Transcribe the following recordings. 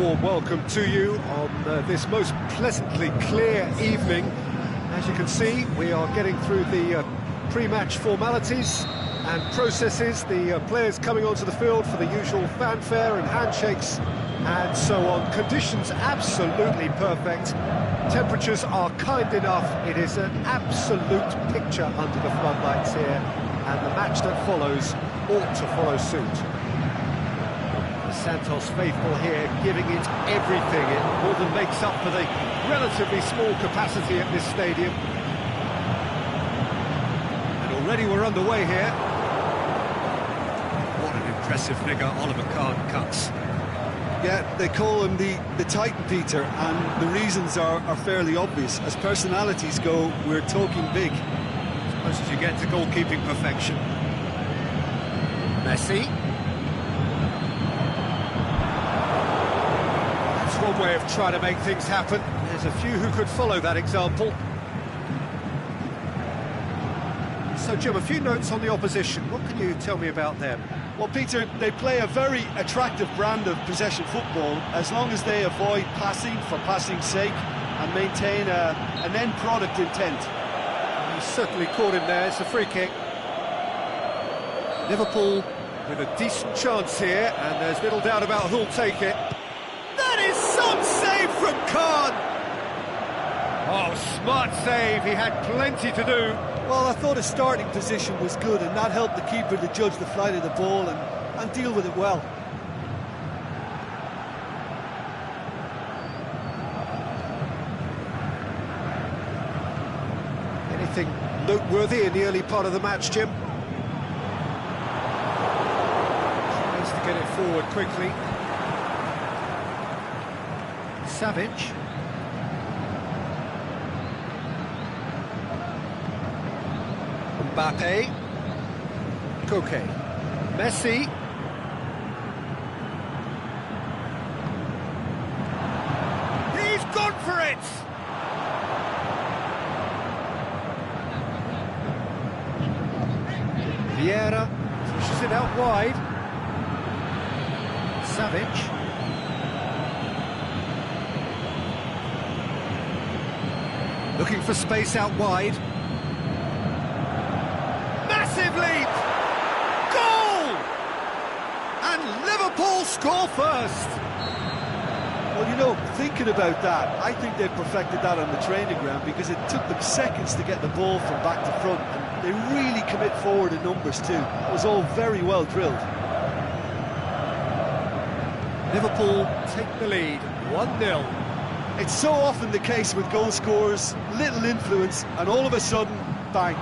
warm welcome to you on this most pleasantly clear evening. As you can see, we are getting through the pre-match formalities and processes, the players coming onto the field for the usual fanfare and handshakes and so on. Conditions absolutely perfect. Temperatures are kind enough. It is an absolute picture under the floodlights here, and the match that follows ought to follow suit. Santos faithful here, giving it everything. It more than makes up for the relatively small capacity at this stadium. And already we're underway here. What an impressive figure Oliver Kahn cuts. Yeah, they call him the Titan, Peter, and the reasons are fairly obvious. As personalities go, we're talking big. As close as you get to goalkeeping perfection. Messi. One way of trying to make things happen. There's a few who could follow that example. So, Jim, a few notes on the opposition. What can you tell me about them? Well, Peter, they play a very attractive brand of possession football as long as they avoid passing for passing's sake and maintain an end product intent. He's certainly caught him there. It's a free kick. Liverpool with a decent chance here, and there's little doubt about who'll take it. That is some save from Kahn! Oh, smart save, he had plenty to do. Well, I thought his starting position was good, and that helped the keeper to judge the flight of the ball and deal with it well. Anything noteworthy in the early part of the match, Jim? Tries to get it forward quickly. Savage. Mbappe. Koke. Messi. He's gone for it! Vieira pushes it out wide. Savage. Looking for space out wide. Massive lead! Goal! And Liverpool score first! Well, you know, thinking about that, I think they perfected that on the training ground because it took them seconds to get the ball from back to front, and they really commit forward in numbers too. It was all very well drilled. Liverpool take the lead, 1-0. It's so often the case with goal scorers, little influence, and all of a sudden, bang.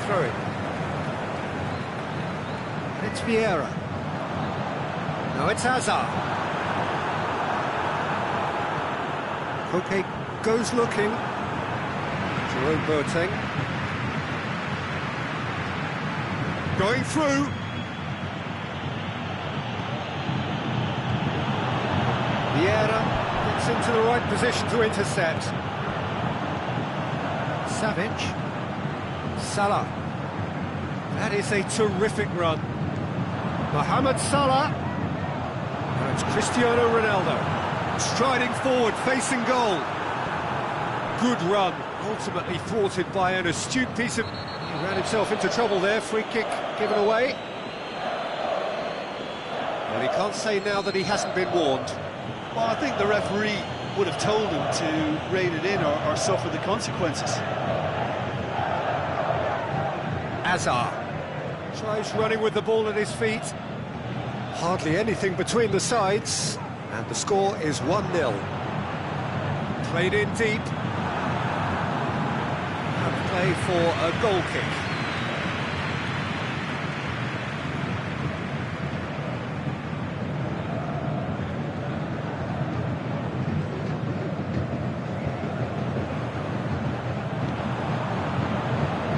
Throw it. It's Vieira. No, it's Hazard. Koke goes looking. Jerome Boateng. Going through. Vieira gets into the right position to intercept. Savage. Salah. That is a terrific run. Mohamed Salah. Now it's Cristiano Ronaldo. Striding forward, facing goal. Good run, ultimately thwarted by an astute piece of... He ran himself into trouble there, free kick given away. Well, he can't say now that he hasn't been warned. Well, I think the referee would have told him to rein it in or suffer the consequences. Hazard tries running with the ball at his feet. Hardly anything between the sides, and the score is 1-0. Played in deep. And play for a goal kick.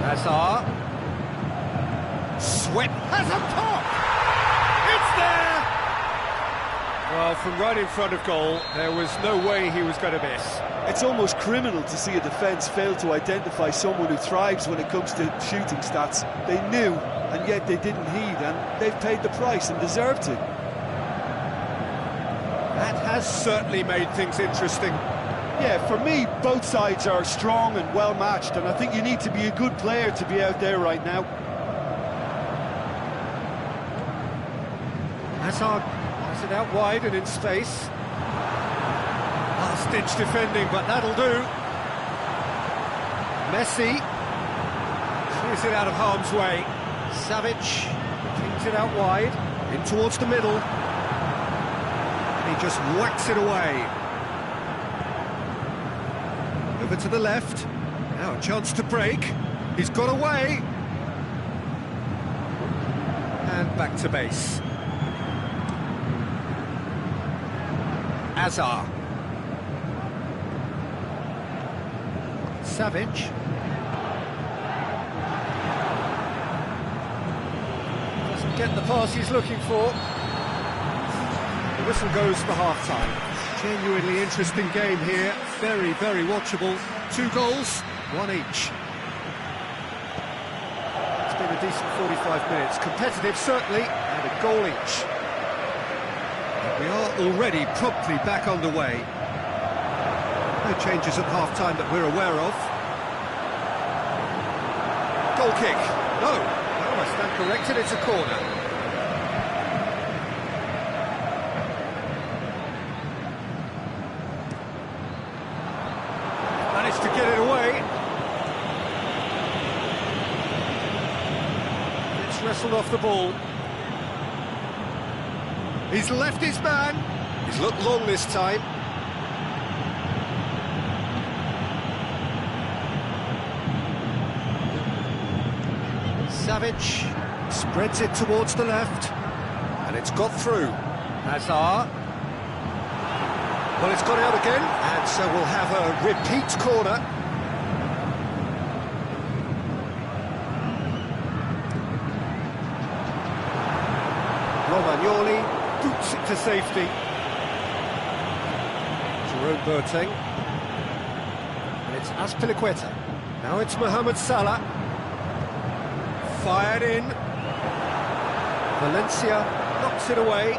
Hazard. Sweat has a pop! It's there! Well, from right in front of goal, there was no way he was going to miss. It's almost criminal to see a defence fail to identify someone who thrives when it comes to shooting stats. They knew, and yet they didn't heed, and they've paid the price and deserved to. has certainly made things interesting. Yeah, for me, both sides are strong and well matched, and I think you need to be a good player to be out there right now. Hazard has it out wide and in space. Last-ditch defending, but that'll do. Messi clears it out of harm's way. Savic flings it out wide, in towards the middle. And he just whacks it away. Over to the left. Now a chance to break. He's got away. And back to base. Azar. Savic. Doesn't get the pass he's looking for. The whistle goes for half-time. Genuinely interesting game here. Very, very watchable. 2 goals, 1 each. It's been a decent 45 minutes. Competitive, certainly, and a goal each. We are already promptly back underway. No changes at half-time that we're aware of. Goal kick. No, I stand corrected, it's a corner. Managed to get it away. It's wrestled off the ball. He's left his man. He's looked long this time. Savic spreads it towards the left, and it's got through. Hazard. Well, it's gone out again, and so we'll have a repeat corner. Romagnoli boots it to safety. Jerome Boateng. And it's Azpilicueta. Now it's Mohamed Salah. Fired in. Valencia knocks it away.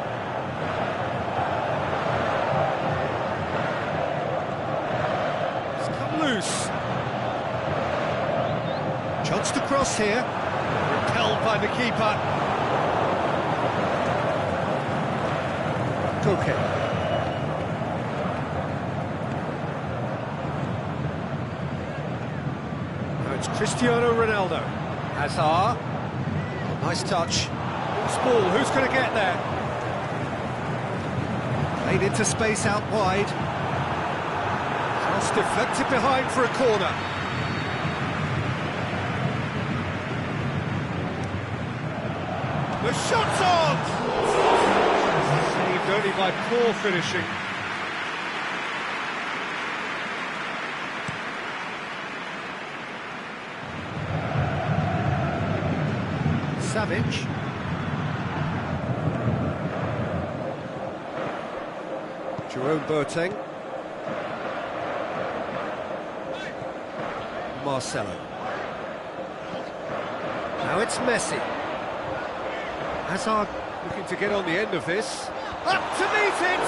It's come loose. Chance to cross here. Repelled by the keeper. Koke. Now it's Cristiano Ronaldo. Hazard. Nice touch. Loose ball, who's going to get there? Played into space out wide. Cross deflected behind for a corner. The shot's on! Saved only by poor finishing. Savic. Jerome Boateng. Marcelo. Now it's Messi. Hazard looking to get on the end of this. Up to meet it!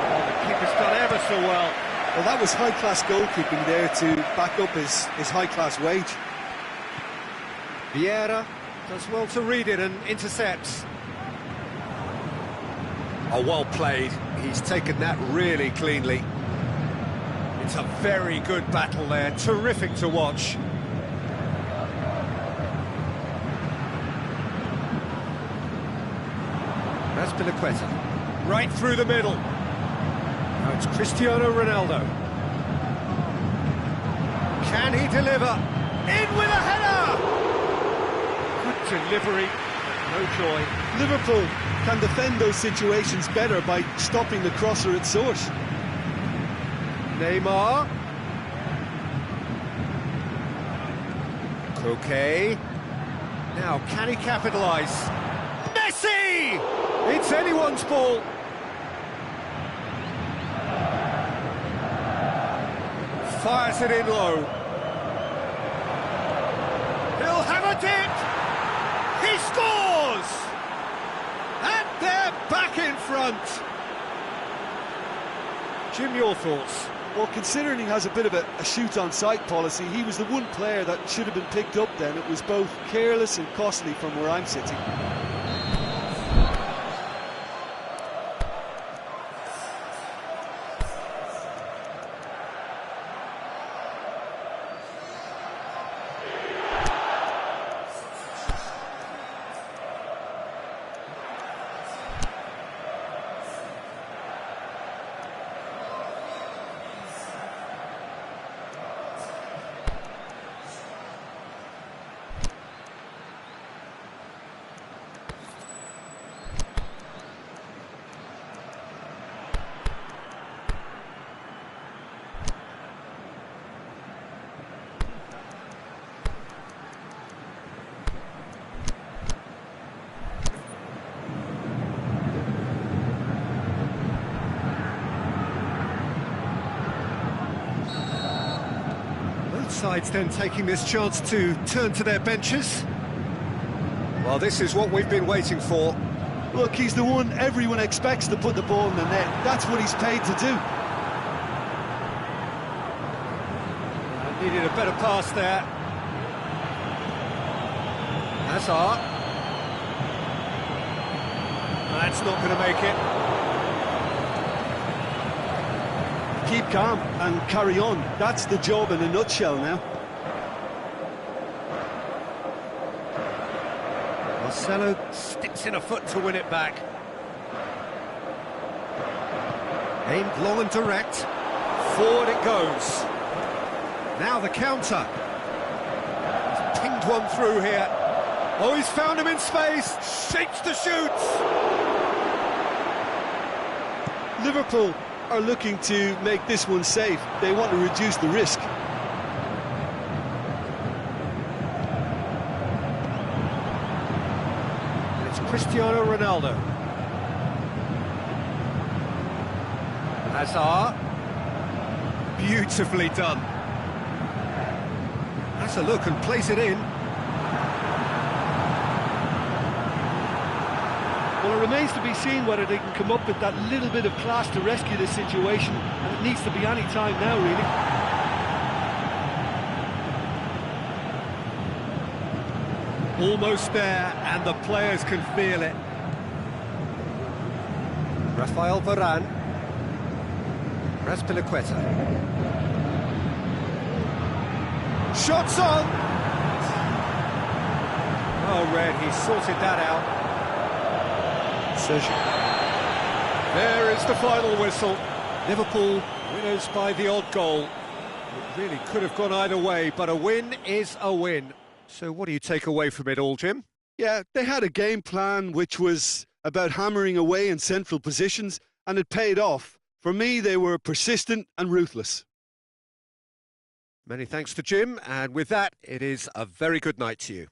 Oh, the keeper's done ever so well. Well, that was high-class goalkeeping there to back up his high-class wage. Vieira does well to read it and intercepts. Oh, well played. He's taken that really cleanly. It's a very good battle there. Terrific to watch. Azpilicueta. Right through the middle. Now it's Cristiano Ronaldo. Can he deliver? In with a header! Good delivery, no joy. Liverpool can defend those situations better by stopping the crosser at source. Neymar. Koke. Now, can he capitalise? Messi! It's anyone's ball. Fires it in low. He'll have a dip. He scores! And they're back in front. Jim, your thoughts? Well, considering he has a bit of a shoot-on-sight policy, he was the one player that should have been picked up then. It was both careless and costly from where I'm sitting. Sides then taking this chance to turn to their benches. Well, this is what we've been waiting for. Look, he's the one everyone expects to put the ball in the net. That's what he's paid to do. Needed a better pass there. Hazard. That's not going to make it. Keep calm and carry on. That's the job in a nutshell now. Marcelo sticks in a foot to win it back. Aimed long and direct. Forward it goes. Now the counter. He's pinged one through here. Oh, he's found him in space. Shapes to shoot. Liverpool are looking to make this one safe. They want to reduce the risk. And it's Cristiano Ronaldo. Hazard. Beautifully done. That's a look and plays it in. Well, it remains to be seen whether they can come up with that little bit of class to rescue this situation, and it needs to be any time now, really. Almost there, and the players can feel it. Rafael Varane. Raspilicueta. Shots on! Oh, Red, he sorted that out. There is the final whistle. Liverpool winners by the odd goal. It really could have gone either way, but a win is a win. So what do you take away from it all, Jim? Yeah, they had a game plan which was about hammering away in central positions, and it paid off. For me, they were persistent and ruthless. Many thanks to Jim, and with that, it is a very good night to you.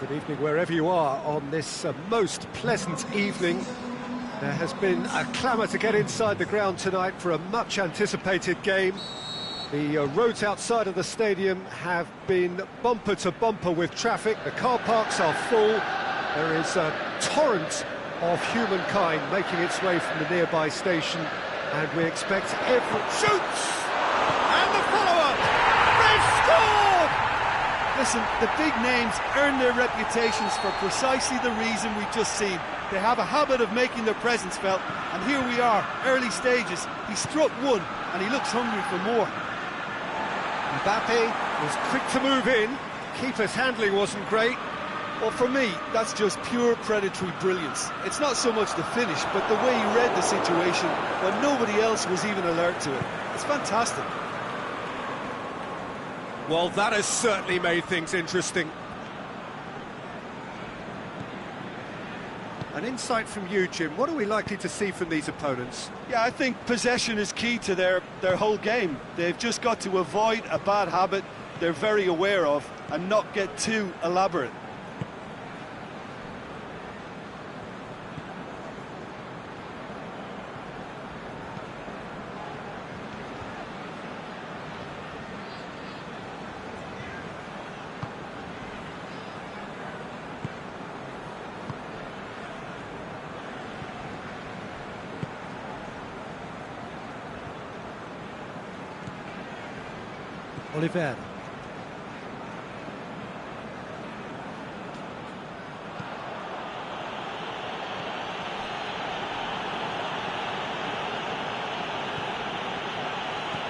Good evening wherever you are on this most pleasant evening. There has been a clamour to get inside the ground tonight for a much anticipated game. The roads outside of the stadium have been bumper to bumper with traffic. The car parks are full. There is a torrent of humankind making its way from the nearby station, and we expect every... Shoots! And the follow-up! They've scored! Listen, the big names earn their reputations for precisely the reason we've just seen. They have a habit of making their presence felt, and here we are, early stages. He struck one, and he looks hungry for more. Mbappe was quick to move in. Keeper's handling wasn't great. Well, for me, that's just pure predatory brilliance. It's not so much the finish, but the way he read the situation when nobody else was even alert to it. It's fantastic. Well, that has certainly made things interesting. An insight from you, Jim. What are we likely to see from these opponents? Yeah, I think possession is key to their whole game. They've just got to avoid a bad habit they're very aware of and not get too elaborate. Oliveira.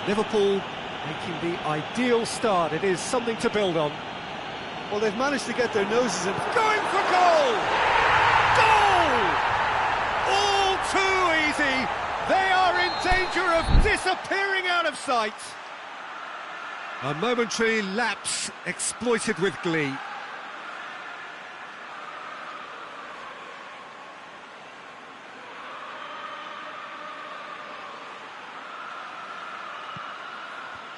Liverpool making the ideal start. It is something to build on. Well, they've managed to get their noses in. Going for goal! Goal! All too easy. They are in danger of disappearing out of sight. A momentary lapse exploited with glee.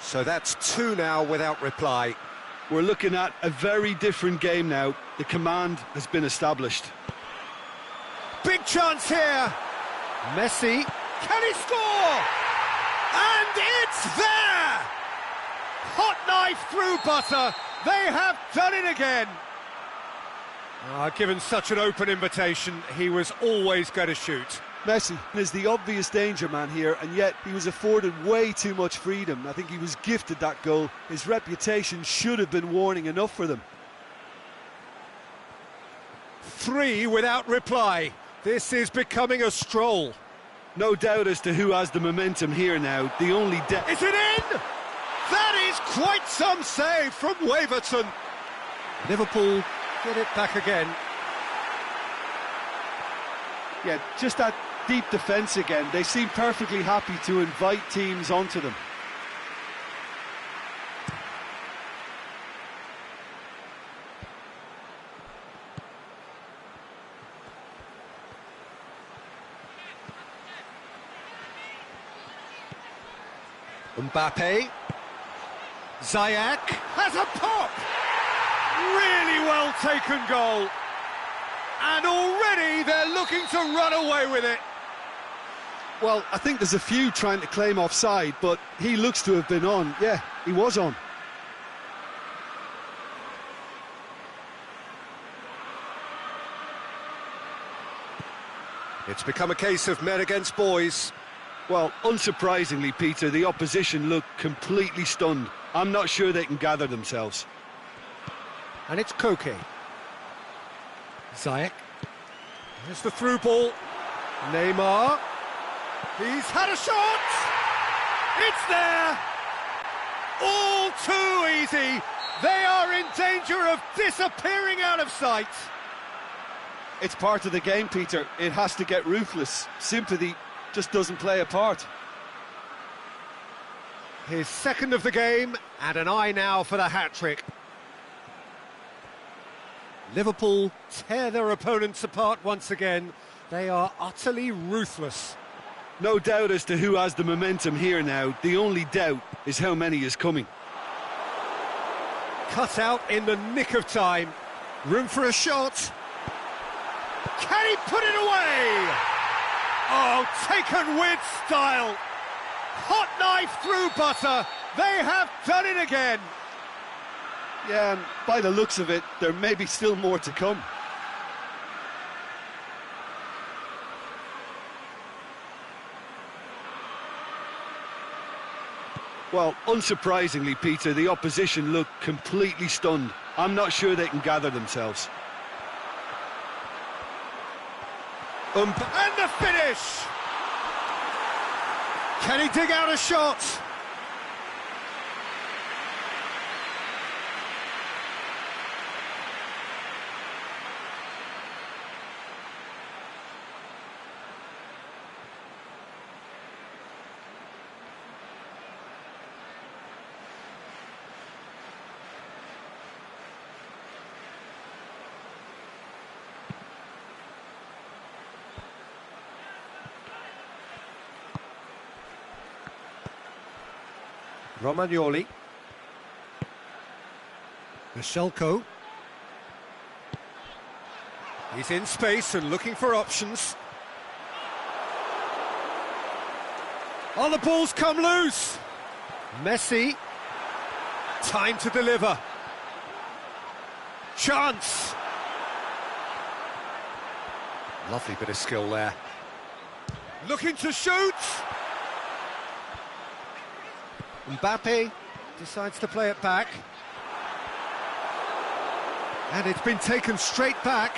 So that's two now without reply. We're looking at a very different game now. The command has been established. Big chance here. Messi. Can he score? And it's there! Hot knife through butter. They have done it again. Given such an open invitation, he was always going to shoot. Messi is the obvious danger man here, and yet he was afforded way too much freedom. I think he was gifted that goal. His reputation should have been warning enough for them. Three without reply. This is becoming a stroll. No doubt as to who has the momentum here now. The only Is it in? That is quite some save from Waverton. Liverpool get it back again. Yeah, just that deep defence again. They seem perfectly happy to invite teams onto them. Mbappe. Ziyech has a pop! Really well taken goal. And already they're looking to run away with it. Well, I think there's a few trying to claim offside, but he looks to have been on. Yeah, he was on. It's become a case of men against boys. Well, unsurprisingly, Peter, the opposition look completely stunned. I'm not sure they can gather themselves. And it's Koke. Ziyech. Here's the through ball. Neymar. He's had a shot! It's there! All too easy. They are in danger of disappearing out of sight. It's part of the game, Peter. It has to get ruthless. Sympathy just doesn't play a part. His second of the game, and an eye now for the hat-trick. Liverpool tear their opponents apart once again. They are utterly ruthless. No doubt as to who has the momentum here now. The only doubt is how many is coming. Cut out in the nick of time. Room for a shot. Can he put it away? Oh, taken with style. Hot knife through butter. They have done it again. Yeah, and by the looks of it, there may be still more to come. Well, unsurprisingly, Peter, the opposition look completely stunned. I'm not sure they can gather themselves. And the finish! Can he dig out a shot? Romagnoli. Michelko. He's in space and looking for options. Oh, the ball's come loose. Messi. Time to deliver. Chance. Lovely bit of skill there. Looking to shoot. Mbappe decides to play it back. And it's been taken straight back.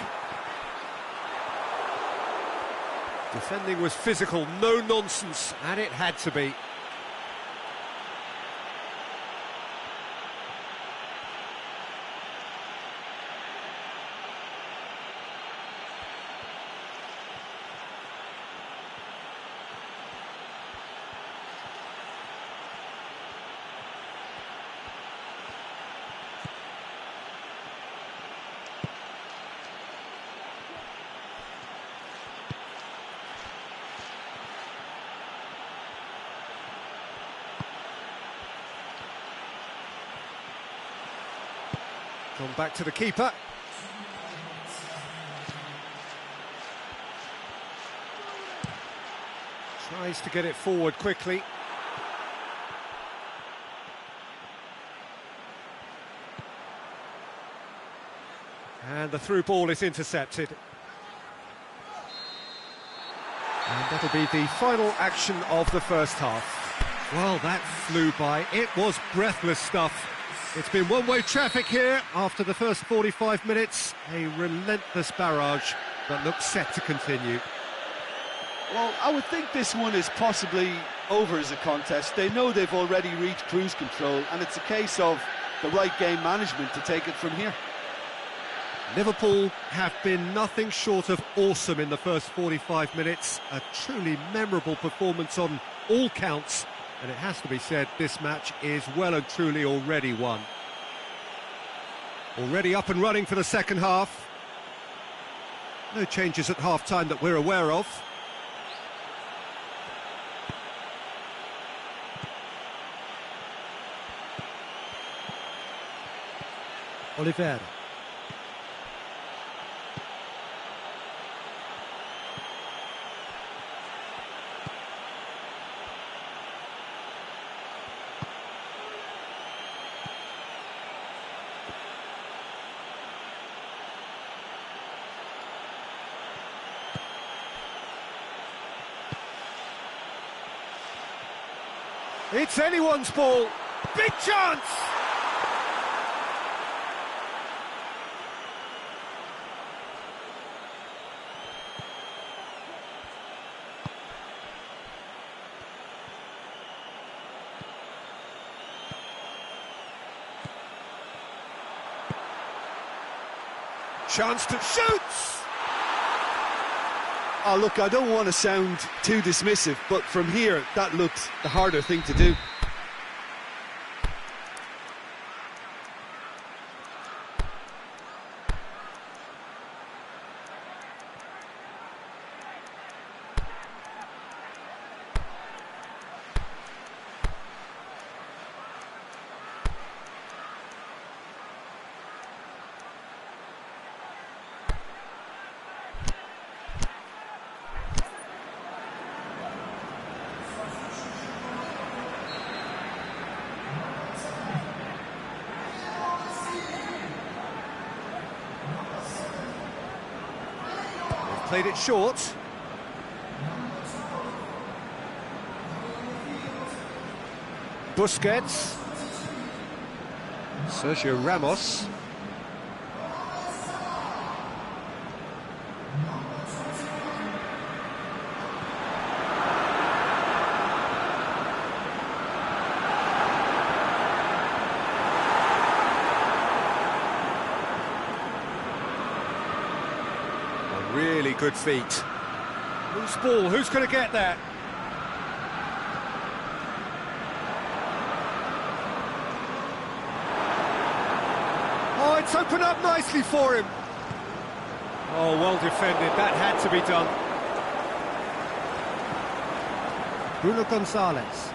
Defending was physical, no nonsense, and it had to be. Gone back to the keeper. Tries to get it forward quickly. And the through ball is intercepted. And that'll be the final action of the first half. Well, that flew by. It was breathless stuff. It's been one-way traffic here after the first 45 minutes. A relentless barrage that looks set to continue. Well, I would think this one is possibly over as a contest. They know they've already reached cruise control, and it's a case of the right game management to take it from here. Liverpool have been nothing short of awesome in the first 45 minutes. A truly memorable performance on all counts. And it has to be said, this match is well and truly already won. Already up and running for the second half. No changes at half-time that we're aware of. Oliveira. It's anyone's ball. Big chance! Chance to shoot! Oh, look, I don't want to sound too dismissive, but from here, that looks the harder thing to do. Played it short. Busquets. Sergio Ramos. A really good feat. Loose ball, who's going to get that? Oh, it's opened up nicely for him. Oh, well defended, that had to be done. Bruno Gonzalez.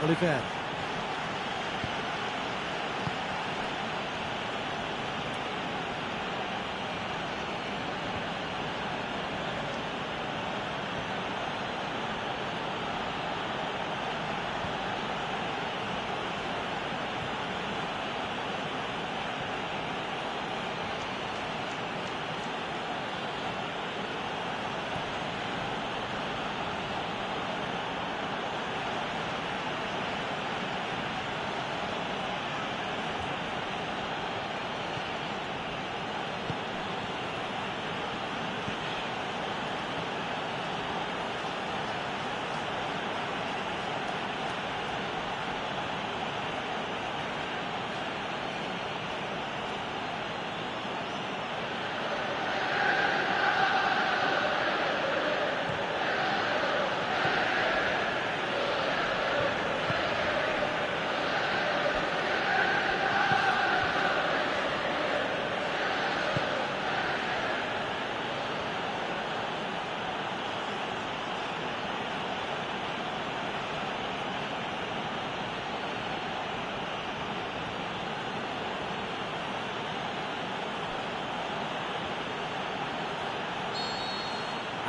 Oliver.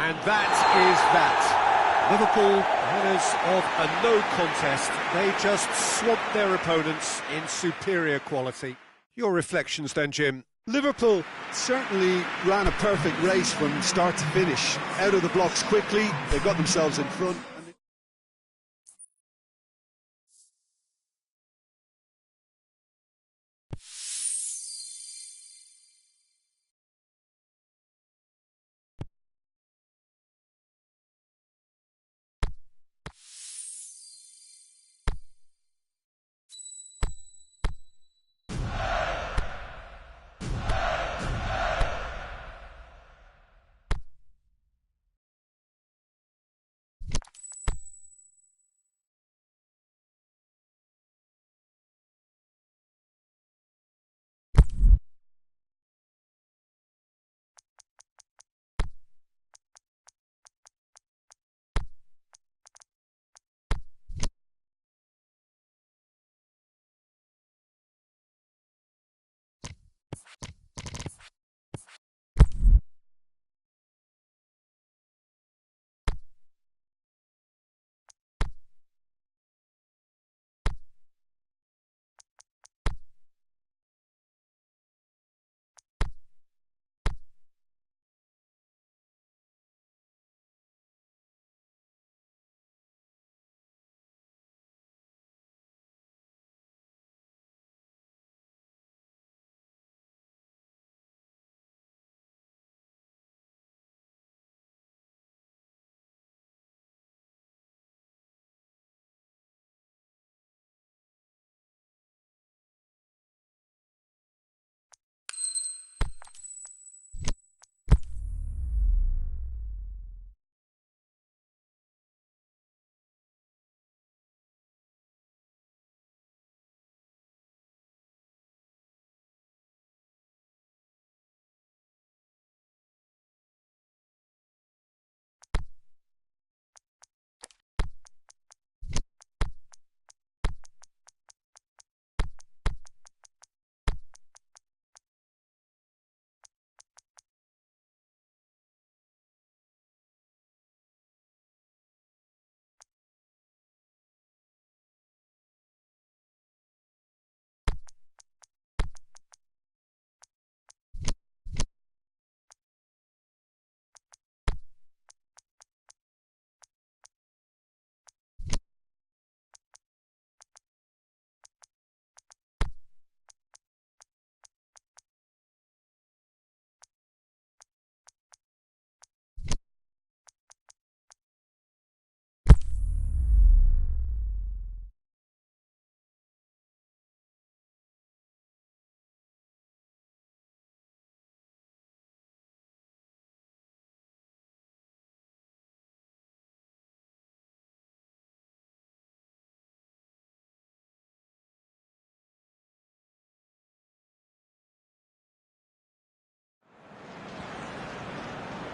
And that is that. Liverpool, winners of a no contest. They just swamped their opponents in superior quality. Your reflections then, Jim? Liverpool certainly ran a perfect race from start to finish. Out of the blocks quickly, they got themselves in front.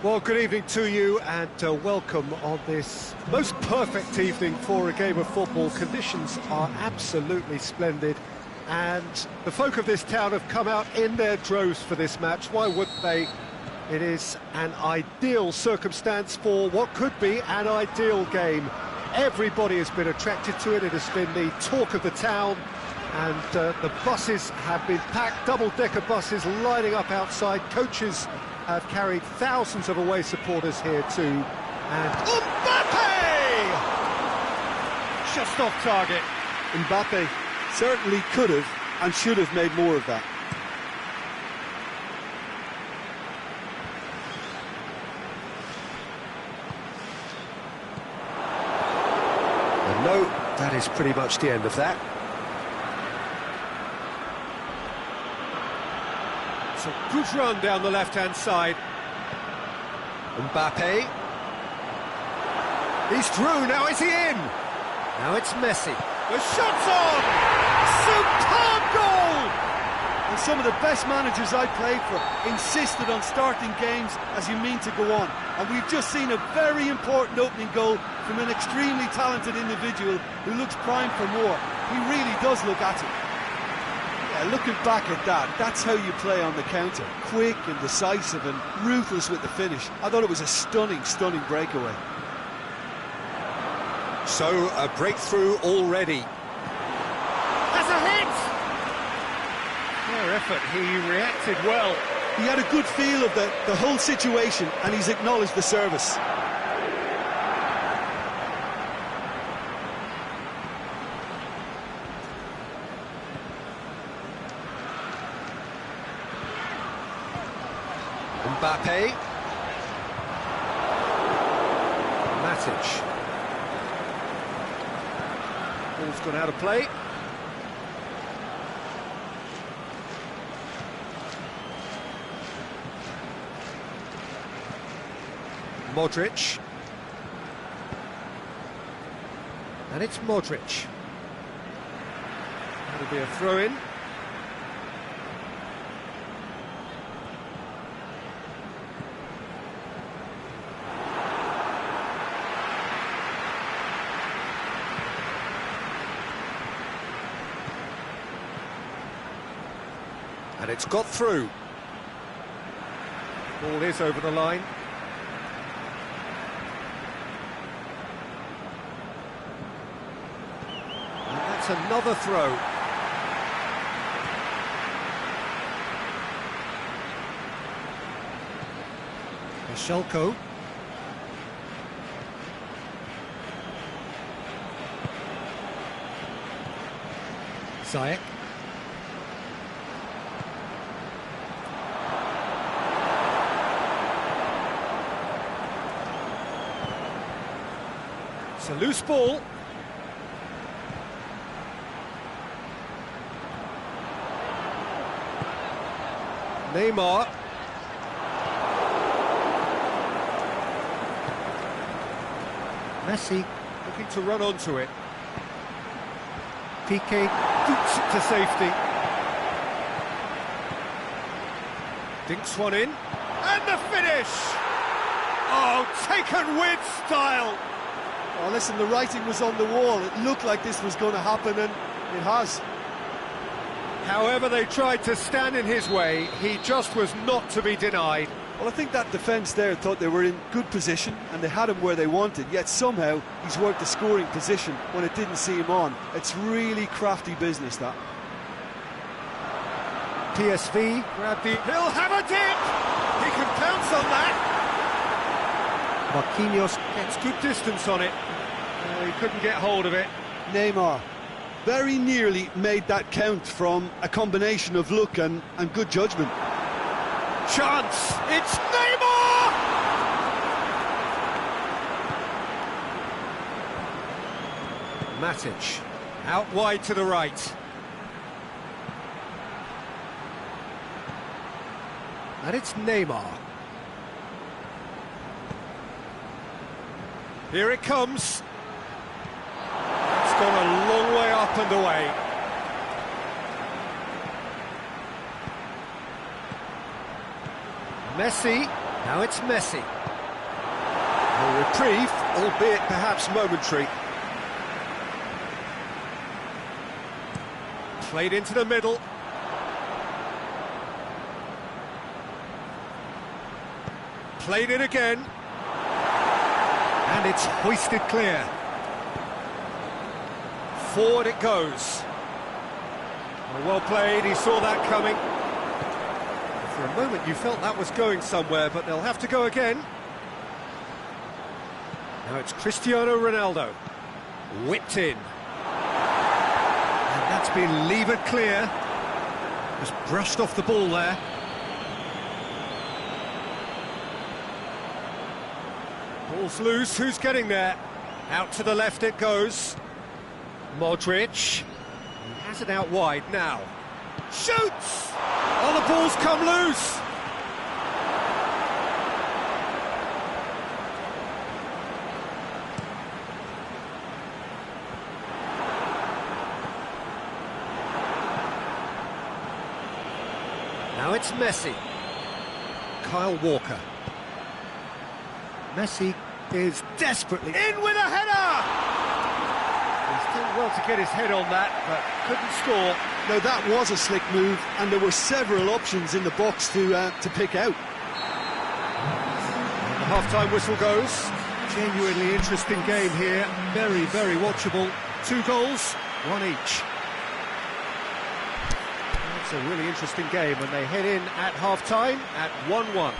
Well, good evening to you and welcome on this most perfect evening for a game of football. Conditions are absolutely splendid and the folk of this town have come out in their droves for this match. Why wouldn't they? It is an ideal circumstance for what could be an ideal game. Everybody has been attracted to it. It has been the talk of the town and the buses have been packed, double-decker buses lining up outside. Coaches have carried thousands of away supporters here too. And Mbappe! Just off target. Mbappe certainly could have and should have made more of that. And no, that is pretty much the end of that. So good run down the left-hand side. Mbappe. He's through, now is he in? Now it's Messi. The shot's on! Superb goal! And some of the best managers I played for insisted on starting games as you mean to go on. And we've just seen a very important opening goal from an extremely talented individual who looks primed for more. He really does look at it. Yeah, looking back at that, that's how you play on the counter. Quick and decisive and ruthless with the finish. I thought it was a stunning, stunning breakaway. So, a breakthrough already. That's a hit! Fair effort, he reacted well. He had a good feel of the whole situation and he's acknowledged the service. Mbappe. Matic. Ball's gone out of play. Modric. And it's Modric. That'll be a throw-in. And it's got through. Ball is over the line. And that's another throw. Shelko. Ziyech. It's a loose ball. Neymar. Messi looking to run onto it. Piqué boots it to safety. Dinks one in. And the finish! Oh, taken with style! Oh, listen, the writing was on the wall. It looked like this was going to happen, and it has. However they tried to stand in his way, he just was not to be denied. Well, I think that defence there thought they were in good position, and they had him where they wanted, yet somehow he's worked the scoring position when it didn't see him on. It's really crafty business, that. PSV grabbed the... He'll have a dip! He can pounce on that! Marquinhos gets good distance on it. He couldn't get hold of it. Neymar very nearly made that count from a combination of luck and good judgment. Chance! It's Neymar! Matic out wide to the right. And it's Neymar. Here it comes. It's gone a long way up and away. Messi, Now it's Messi. A reprieve, albeit perhaps momentary. Played into the middle. Played it again. And it's hoisted clear. Forward it goes. Well played, he saw that coming. For a moment you felt that was going somewhere, but they'll have to go again. Now it's Cristiano Ronaldo. Whipped in. And that's been levered clear. Just brushed off the ball there. Ball's loose, who's getting there? Out to the left it goes. Modric. He has it out wide now. Shoots! Oh, the ball's come loose! Now it's Messi. Kyle Walker. Messi is desperately in with a header! He's done well to get his head on that, but couldn't score. Now that was a slick move, and there were several options in the box to pick out. And the half-time whistle goes. Genuinely interesting game here. Very, very watchable. 2 goals, 1 each. It's a really interesting game, and they head in at half-time at 1-1.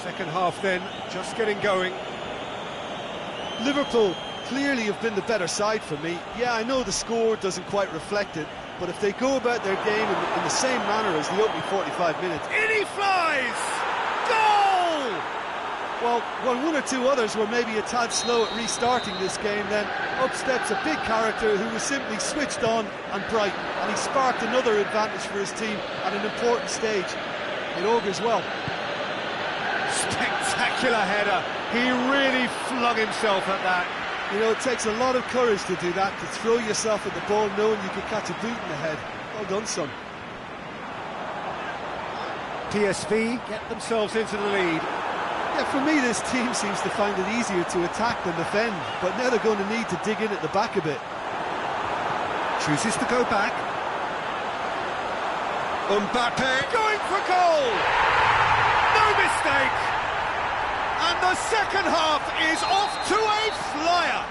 Second half then, just getting going. Liverpool clearly have been the better side for me. Yeah, I know the score doesn't quite reflect it, but if they go about their game in the same manner as the opening 45 minutes... In he flies! Goal! Well, when 1 or 2 others were maybe a tad slow at restarting this game, then up steps a big character who was simply switched on and bright, and he sparked another advantage for his team at an important stage. It augurs well. Spectacular header. He really flung himself at that. You know, it takes a lot of courage to do that, to throw yourself at the ball knowing you could catch a boot in the head. Well done, son. PSV get themselves into the lead. Yeah, for me, this team seems to find it easier to attack than defend, but now they're going to need to dig in at the back a bit. Chooses to go back. Mbappe going for goal! No mistake! And the second half is off to a flyer!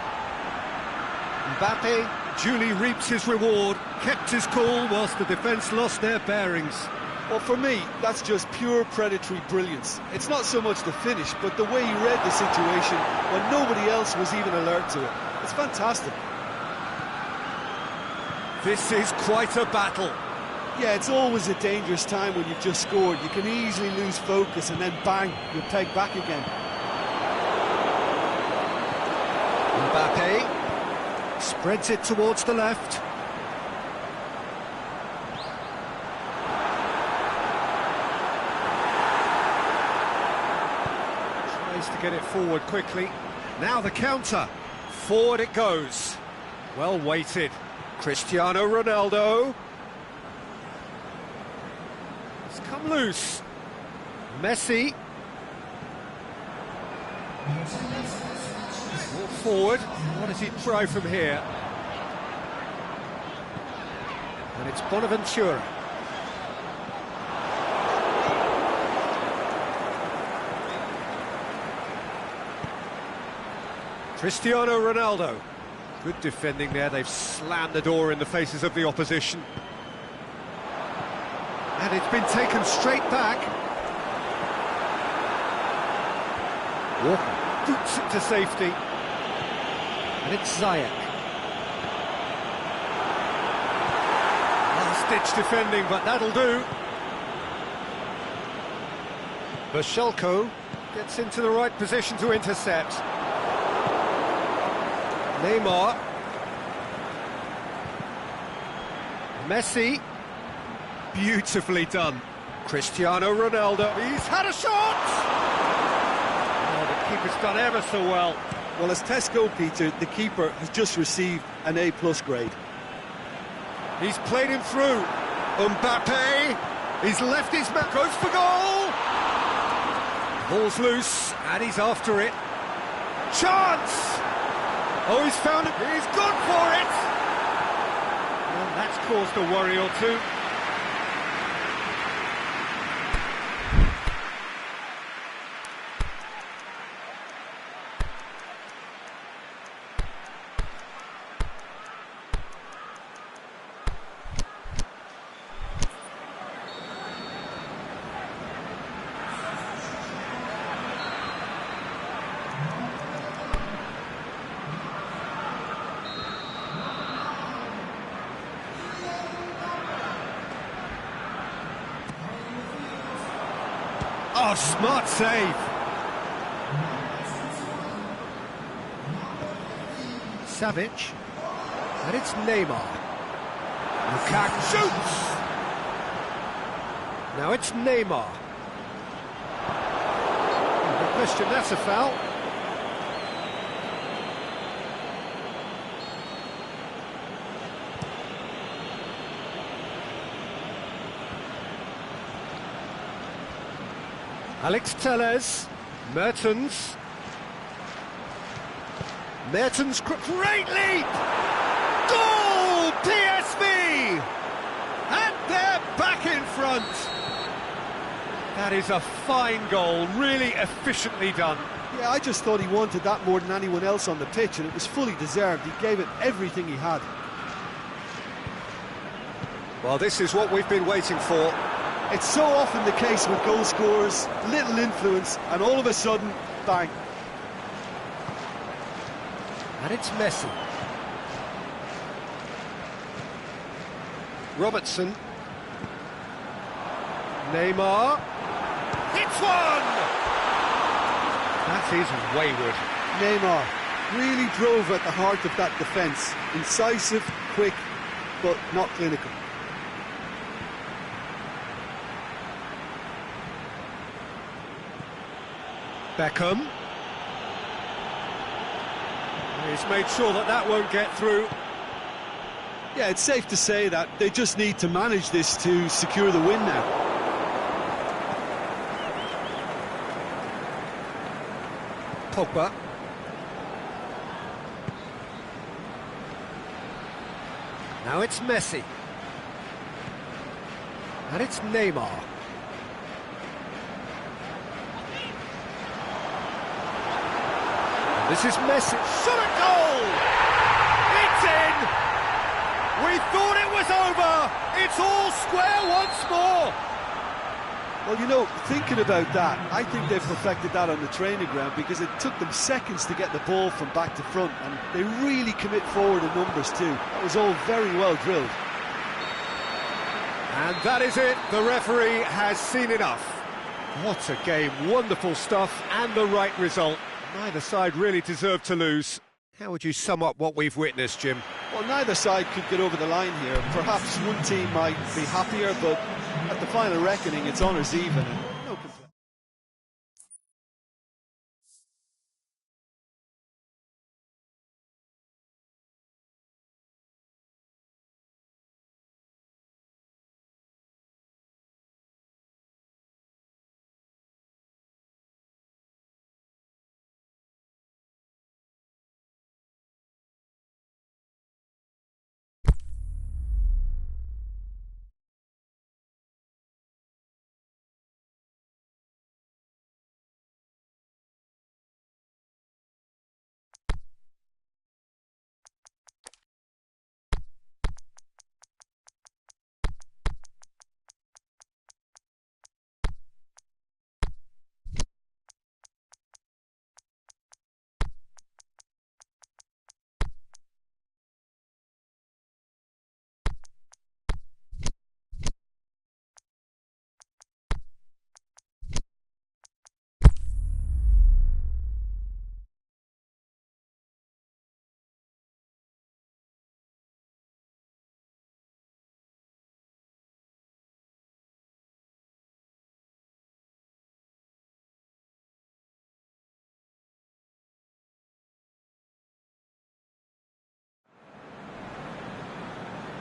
Mbappe duly reaps his reward, kept his cool whilst the defence lost their bearings. Well, for me, that's just pure predatory brilliance. It's not so much the finish, but the way he read the situation when nobody else was even alert to it. It's fantastic. This is quite a battle. Yeah, it's always a dangerous time when you've just scored. You can easily lose focus and then bang, you're pegged back again. Mbappe spreads it towards the left. Tries to get it forward quickly. Now the counter. Forward it goes. Well weighted. Cristiano Ronaldo. It's come loose. Messi. Walk forward. What does he try from here? And it's Bonaventura. Cristiano Ronaldo. Good defending there. They've slammed the door in the faces of the opposition. And it's been taken straight back. Walker boots it to safety. And it's Ziyech. Last-ditch defending, but that'll do. Bashelko gets into the right position to intercept. Neymar. Messi. Beautifully done. Cristiano Ronaldo. He's had a shot! Oh, the keeper's done ever so well. Well, as Tesco, Peter, the keeper has just received an A+ grade. He's played him through. Mbappe. He's left his man. Goes for goal. Ball's loose, and he's after it. Chance! Oh, he's found it. He's gone for it! Well, that's caused a worry or two. Oh, smart save. Savic. And it's Neymar. Lukaku shoots! Now it's Neymar. No question, that's a foul. Alex Telles, Mertens. Mertens, great leap! Goal! PSV! And they're back in front. That is a fine goal, really efficiently done. Yeah, I just thought he wanted that more than anyone else on the pitch, and it was fully deserved. He gave it everything he had. Well, this is what we've been waiting for. It's so often the case with goal scorers, little influence, and all of a sudden, bang. And it's Messi. Robertson. Neymar. Hits one! That is wayward. Neymar really drove at the heart of that defence. Incisive, quick, but not clinical. Beckham. He's made sure that that won't get through. Yeah, it's safe to say that they just need to manage this to secure the win now. Pogba. Now it's Messi. And it's Neymar. This is Messi. Shot at goal! It's in! We thought it was over! It's all square once more! Well, you know, thinking about that, I think they've perfected that on the training ground because it took them seconds to get the ball from back to front, and they really commit forward in numbers too. That was all very well drilled. And that is it. The referee has seen enough. What a game. Wonderful stuff and the right result. Neither side really deserved to lose. How would you sum up what we've witnessed, Jim? Well, neither side could get over the line here. Perhaps one team might be happier, but at the final reckoning, it's honours even. No complaints.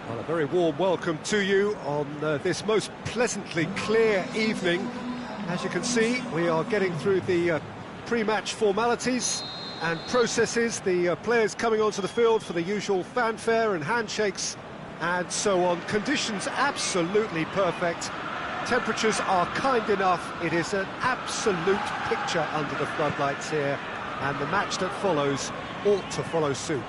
Well, a very warm welcome to you on this most pleasantly clear evening. As you can see, we are getting through the pre-match formalities and processes, the players coming onto the field for the usual fanfare and handshakes and so on. Conditions absolutely perfect. Temperatures are kind enough. It is an absolute picture under the floodlights here, and the match that follows ought to follow suit.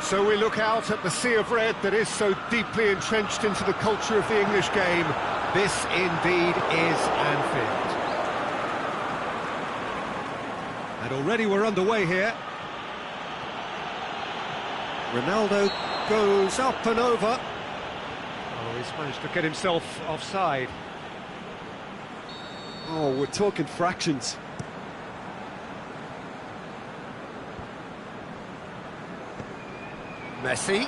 So we look out at the sea of red that is so deeply entrenched into the culture of the English game. This indeed is Anfield. And already we're underway here. Ronaldo goes up and over. Oh, he's managed to get himself offside. Oh, we're talking fractions. Messi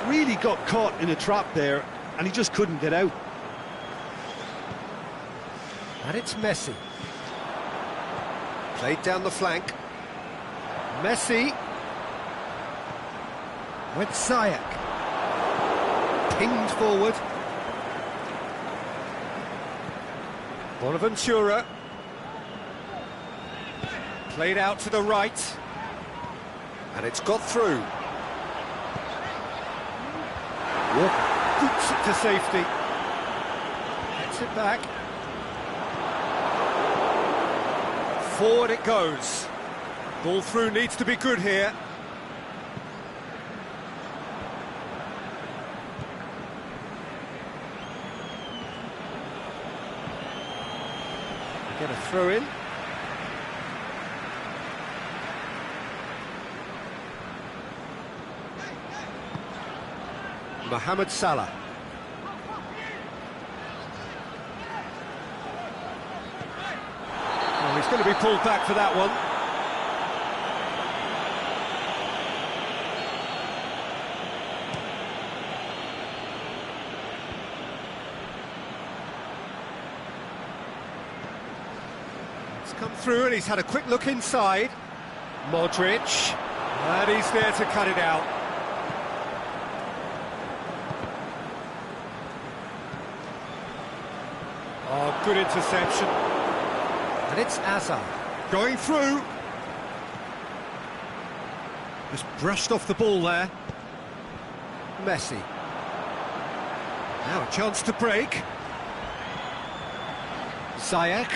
really got caught in a trap there, and he just couldn't get out. And it's Messi. Played down the flank. Messi with Ziyech. Pinged forward. Bonaventura. Played out to the right. And it's got through. Walker boots it to safety. Gets it back. Forward it goes. Ball through needs to be good here. Get a throw in. Mohamed Salah. Oh, he's going to be pulled back for that one. It's come through and he's had a quick look inside. Modric. And he's there to cut it out. Oh, good interception. And it's Hazard going through. Just brushed off the ball there. Messi. Now a chance to break. Ziyech.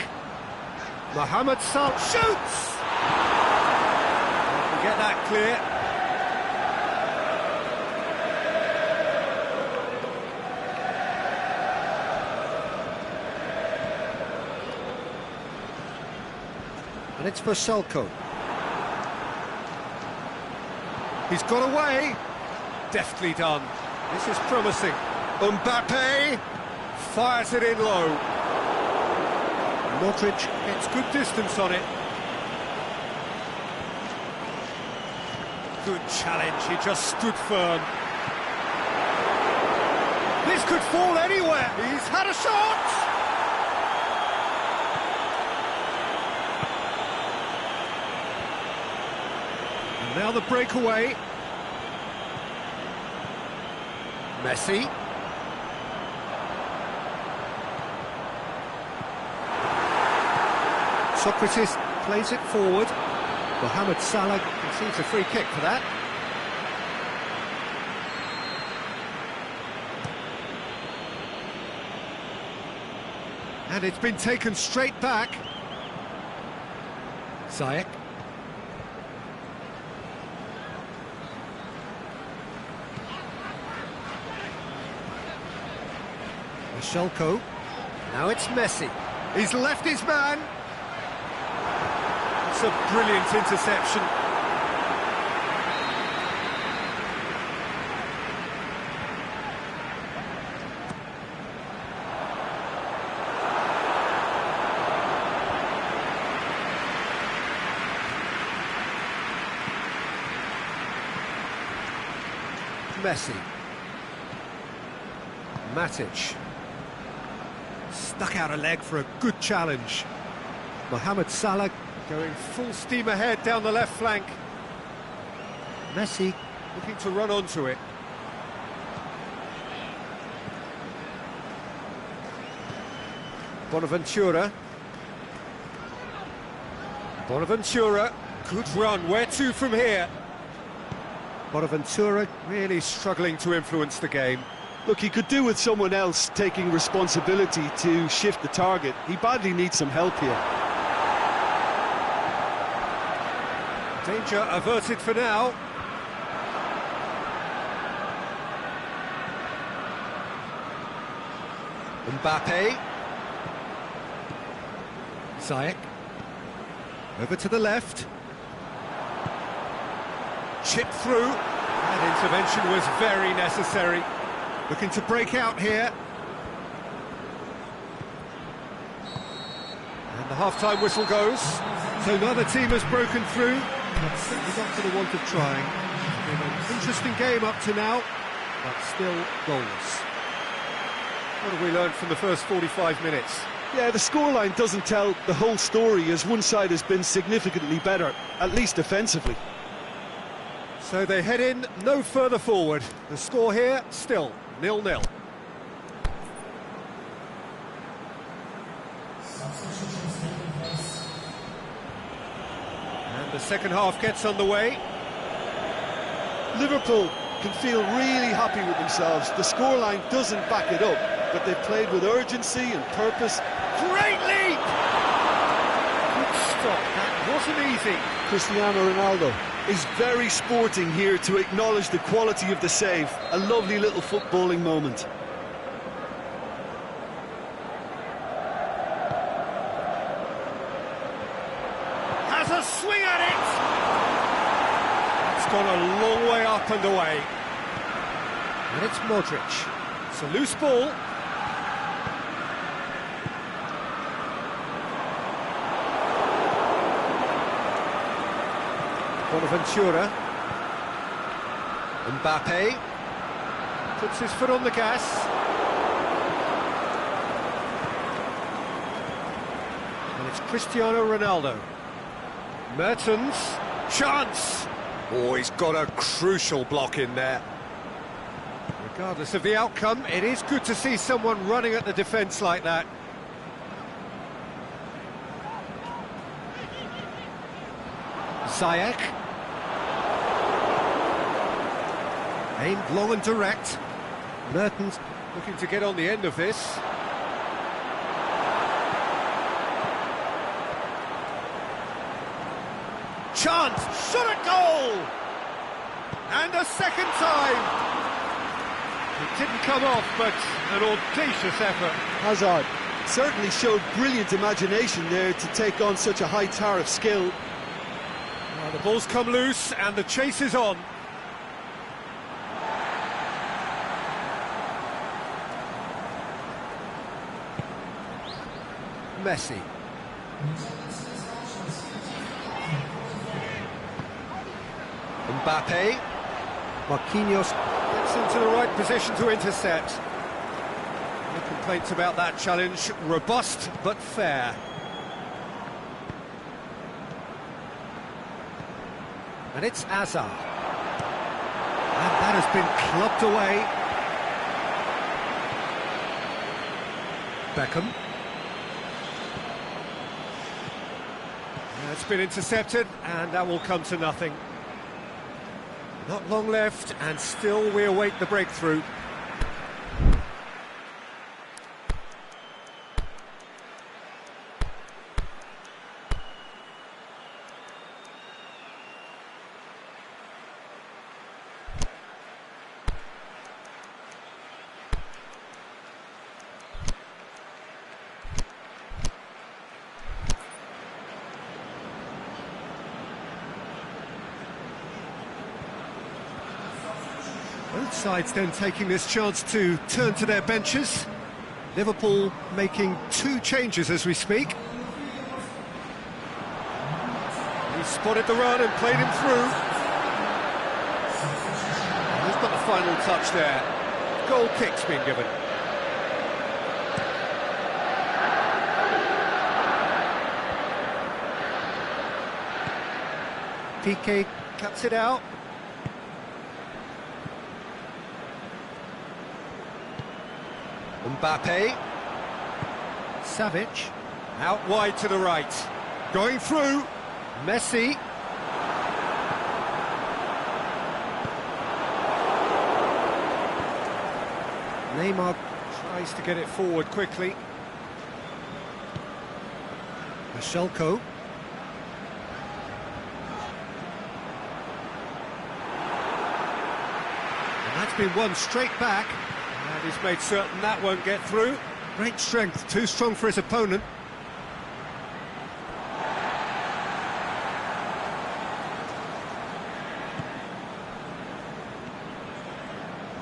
Mohamed Salah shoots! Get that clear. And it's for Selko. He's got away. Deftly done. This is promising. Mbappe fires it in low. Modric gets good distance on it. Good challenge, he just stood firm. This could fall anywhere. He's had a shot! Now the breakaway. Messi. Socrates plays it forward. Mohamed Salah receives a free kick for that. And it's been taken straight back. Ziyech. Selko. Now it's Messi. He's left his man. It's a brilliant interception. Messi. Matic. Stuck out a leg for a good challenge. Mohamed Salah going full steam ahead down the left flank. Messi looking to run onto it. Bonaventura. Bonaventura, good run, where to from here? Bonaventura really struggling to influence the game. Look, he could do with someone else taking responsibility to shift the target. He badly needs some help here. Danger averted for now. Mbappe. Ziyech. Over to the left. Chip through. That intervention was very necessary. Looking to break out here. And the half-time whistle goes. So neither team has broken through, but certainly not for the want of trying. It's been an interesting game up to now, but still goals. What have we learned from the first 45 minutes? Yeah, the scoreline doesn't tell the whole story, as one side has been significantly better, at least defensively. So they head in no further forward. The score here, still 0-0. And the second half gets underway. Liverpool can feel really happy with themselves. The scoreline doesn't back it up, but they've played with urgency and purpose. Great leap! Good stop, that wasn't easy. Cristiano Ronaldo is very sporting here to acknowledge the quality of the save. A lovely little footballing moment. Has a swing at it! It's gone a long way up and away. And it's Modric. It's a loose ball. Bonaventura. Mbappe puts his foot on the gas. And it's Cristiano Ronaldo. Mertens, chance! Oh, he's got a crucial block in there. Regardless of the outcome, it is good to see someone running at the defence like that. Ziyech. Aimed long and direct. Mertens looking to get on the end of this. Chance, shot at goal! And a second time! It didn't come off, but an audacious effort. Hazard certainly showed brilliant imagination there to take on such a high tower of skill. Well, the ball's come loose and the chase is on. Messi. Mbappe. Marquinhos gets into the right position to intercept. No complaints about that challenge. Robust but fair. And it's Hazard. And that has been clubbed away. Beckham. It's been intercepted, and that will come to nothing. Not long left, and still we await the breakthrough. Both sides then taking this chance to turn to their benches. Liverpool making 2 changes as we speak. He spotted the run and played him through. He's got the final touch there. Goal kick's been given. Piqué cuts it out. Mbappe. Savic. Out wide to the right. Going through. Messi. Neymar tries to get it forward quickly. Mashelko. And that's been won straight back. And he's made certain that won't get through. Great strength, too strong for his opponent.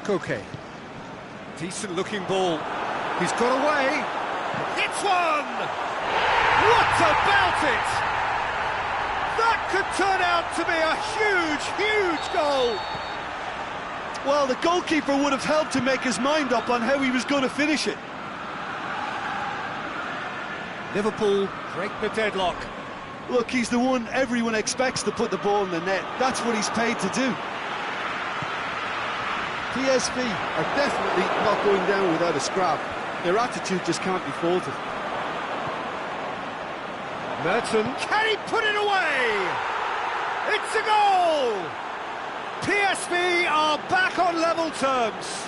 Koke. Decent looking ball. He's got away. It's one! What about it? That could turn out to be a huge, huge goal. Well, the goalkeeper would have helped to make his mind up on how he was going to finish it. Liverpool break the deadlock. Look, he's the one everyone expects to put the ball in the net. That's what he's paid to do. PSV are definitely not going down without a scrap. Their attitude just can't be faulted. Merton, can he put it away? It's a goal! PSV are back on level terms.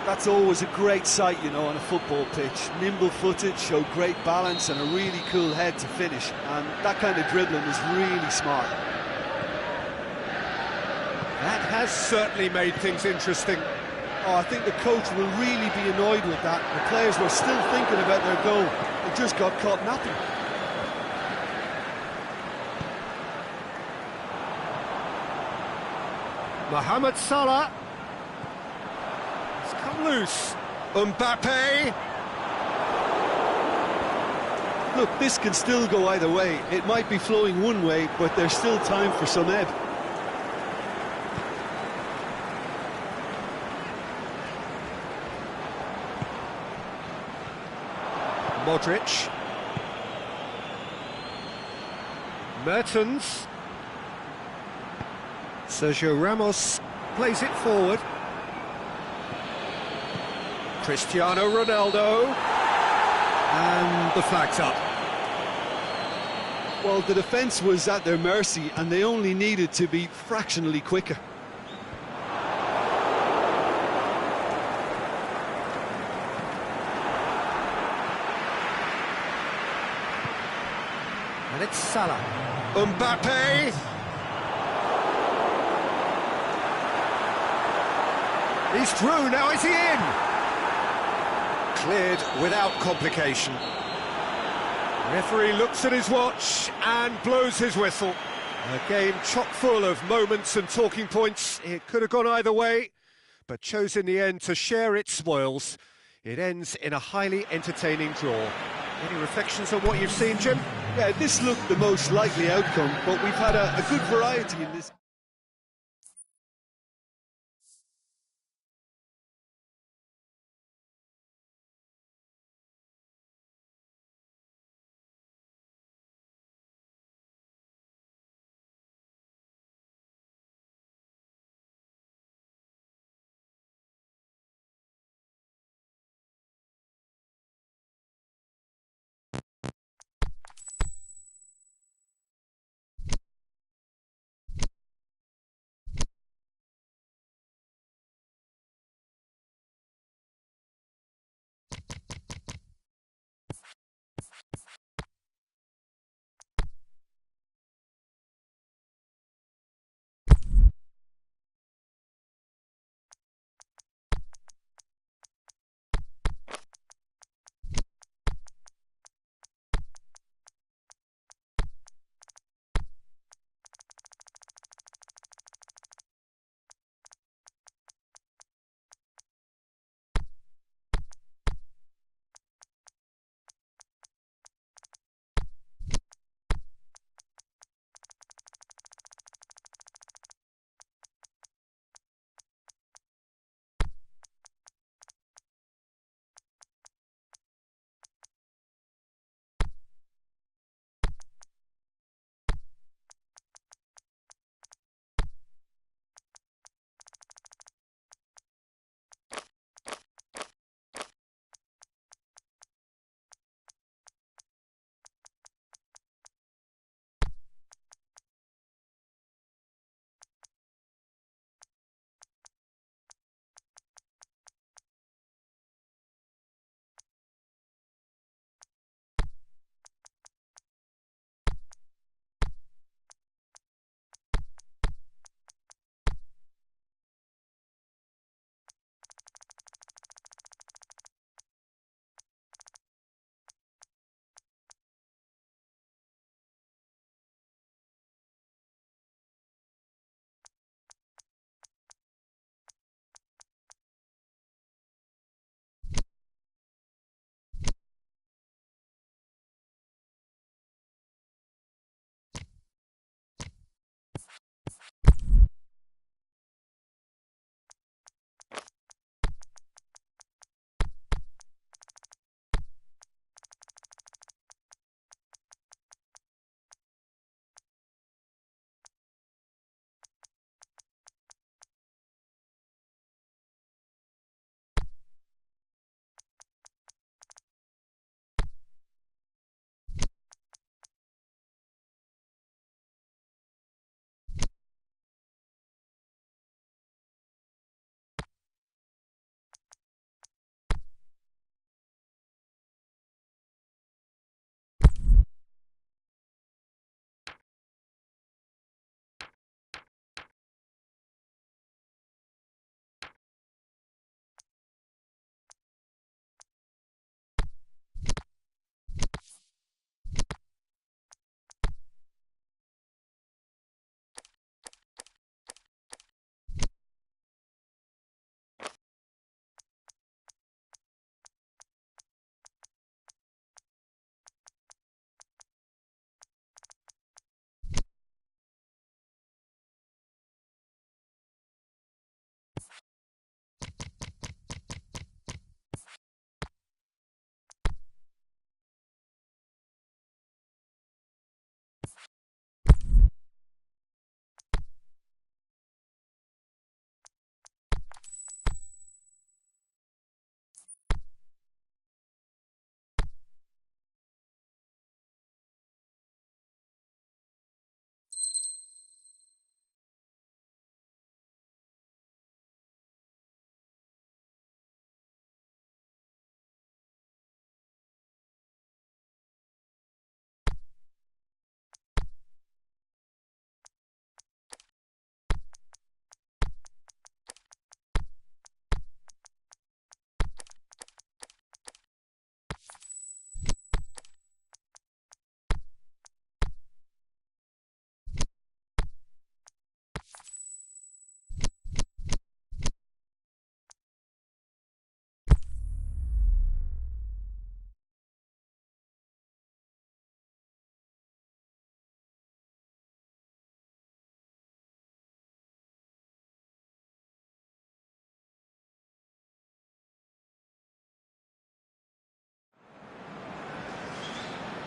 That's always a great sight, you know, on a football pitch. Nimble-footed, show great balance and a really cool head to finish. And that kind of dribbling is really smart. That has certainly made things interesting. Oh, I think the coach will really be annoyed with that. The players were still thinking about their goal. They just got caught napping. Mohamed Salah. It's come loose. Mbappe. Look, this can still go either way. It might be flowing one way, but there's still time for some ebb. Modric. Mertens. Sergio Ramos plays it forward. Cristiano Ronaldo. And the flag's up. Well, the defence was at their mercy and they only needed to be fractionally quicker. And it's Salah. Mbappe. He's through, now is he in? Cleared without complication. Referee looks at his watch and blows his whistle. A game chock full of moments and talking points. It could have gone either way, but chose in the end to share its spoils. It ends in a highly entertaining draw. Any reflections on what you've seen, Jim? Yeah, this looked the most likely outcome, but we've had a good variety in this.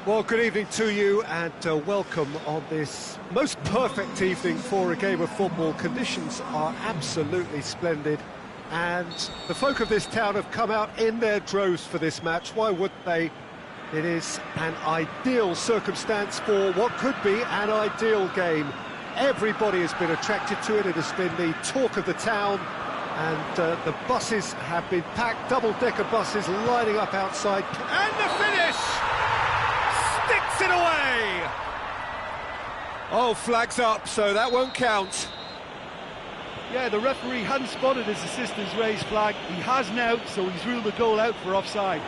Well, good evening to you and welcome on this most perfect evening for a game of football. Conditions are absolutely splendid and the folk of this town have come out in their droves for this match. Why wouldn't they? It is an ideal circumstance for what could be an ideal game. Everybody has been attracted to it. It has been the talk of the town and the buses have been packed, double-decker buses lining up outside. And the finish! Sticks it away! Oh, flags up, so that won't count. Yeah, the referee hadn't spotted his assistant's raised flag. He has now, so he's ruled the goal out for offside.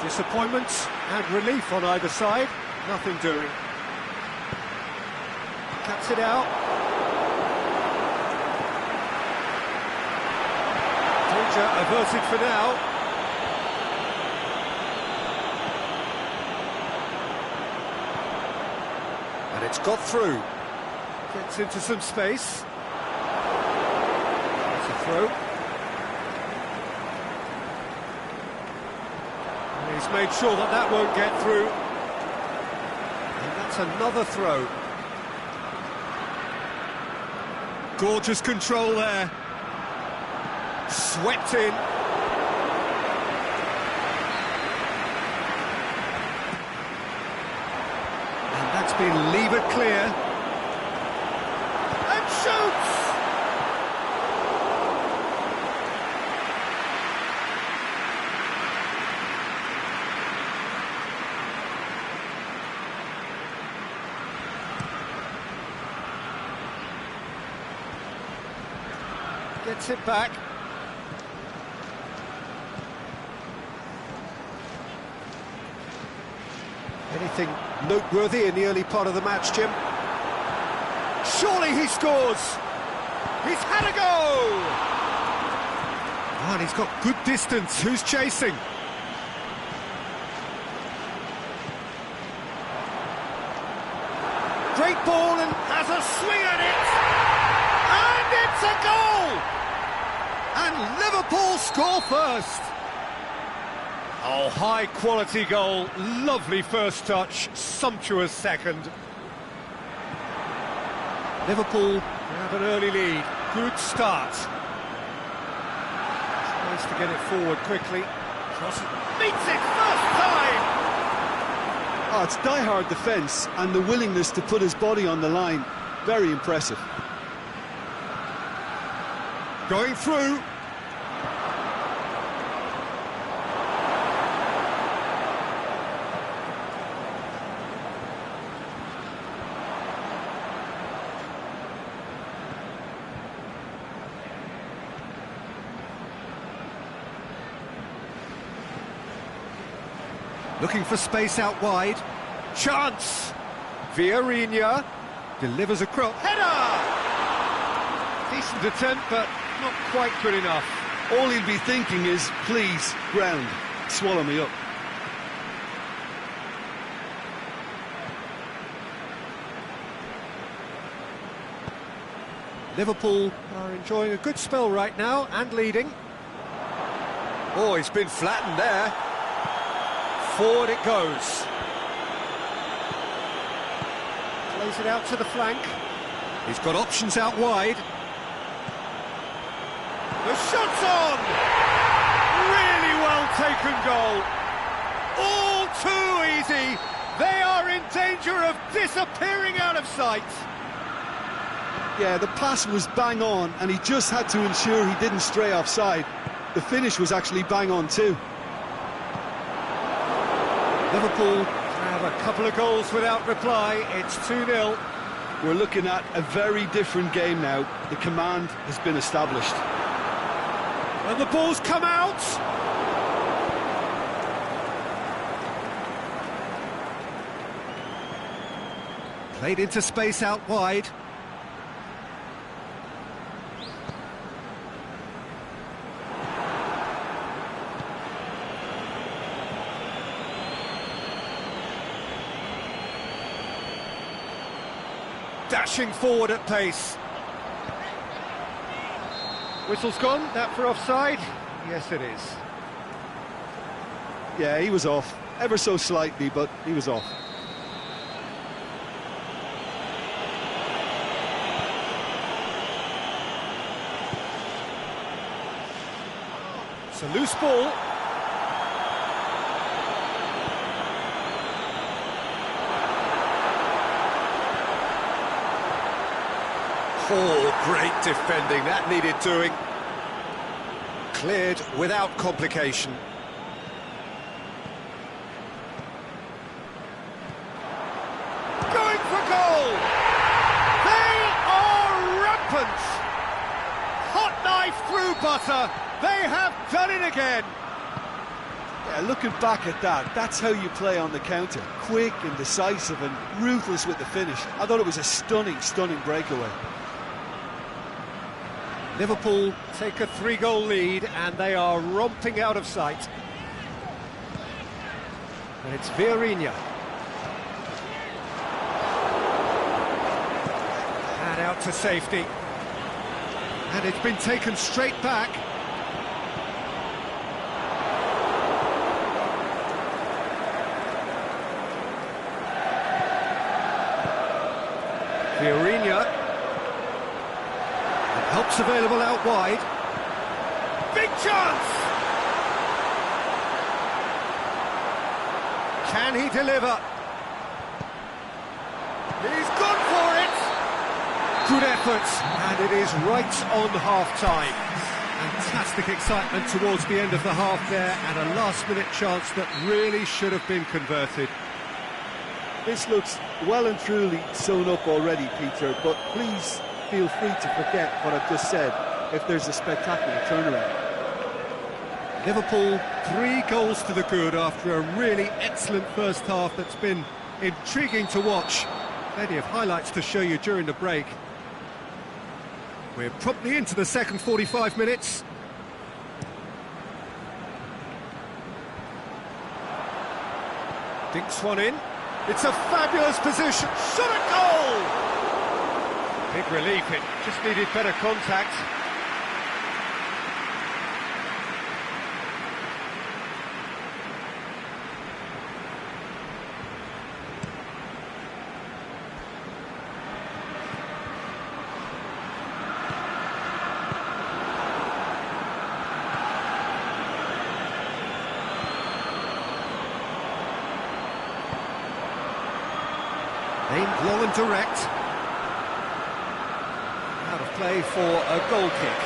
Disappointment and relief on either side. Nothing doing. Cuts it out. Danger averted for now. And it's got through. Gets into some space. It's a throw. And he's made sure that that won't get through. And that's another throw. Gorgeous control there. Swept in. And that's been levered clear. And shoots! Gets it back. Anything noteworthy in the early part of the match, Jim? Surely he scores! He's had a go! Oh, and he's got good distance. Who's chasing? Great ball and has a swing at it! And it's a goal! And Liverpool score first! Oh, high-quality goal, lovely first touch, sumptuous second. Liverpool have an early lead, good start. It's nice to get it forward quickly. Meets it first time! Oh, it's die-hard defence and the willingness to put his body on the line. Very impressive. Going through. Looking for space out wide. Chance! Vieirinha delivers a cross. Header! Decent attempt, but not quite good enough. All he'll be thinking is, please, ground, swallow me up. Liverpool are enjoying a good spell right now and leading. Oh, he's been flattened there. Forward it goes. Plays it out to the flank. He's got options out wide. The shot's on! Really well taken goal. All too easy. They are in danger of disappearing out of sight. Yeah, the pass was bang on and he just had to ensure he didn't stray offside. The finish was actually bang on too. Liverpool have a couple of goals without reply. It's 2-0. We're looking at a very different game now. The command has been established. And the ball's come out. Played into space out wide. Dashing forward at pace. Whistle's gone, that for offside? Yes, it is. Yeah, he was off. ever so slightly, but he was off. It's a loose ball. Oh, great defending, that needed doing. Cleared without complication. Going for goal! They are rampant! Hot knife through butter, they have done it again! Yeah, looking back at that, that's how you play on the counter. Quick and decisive and ruthless with the finish. I thought it was a stunning, stunning breakaway. Liverpool take a 3-goal lead and they are romping out of sight. And it's Vieirinha. And out to safety. And it's been taken straight back. Vieirinha. Helps available out wide. Big chance! Can he deliver? He's gone for it! Good effort, and it is right on half-time. Fantastic excitement towards the end of the half there, and a last-minute chance that really should have been converted. This looks well and truly sewn up already, Peter, but please feel free to forget what I've just said if there's a spectacular turnaround. Liverpool 3 goals to the good after a really excellent first half that's been intriguing to watch. Plenty of highlights to show you during the break. We're promptly into the second 45 minutes. Dinks one in. It's a fabulous position. Shot a goal! Big relief, it just needed better contact. Aimed long and direct. Out of play for a goal kick.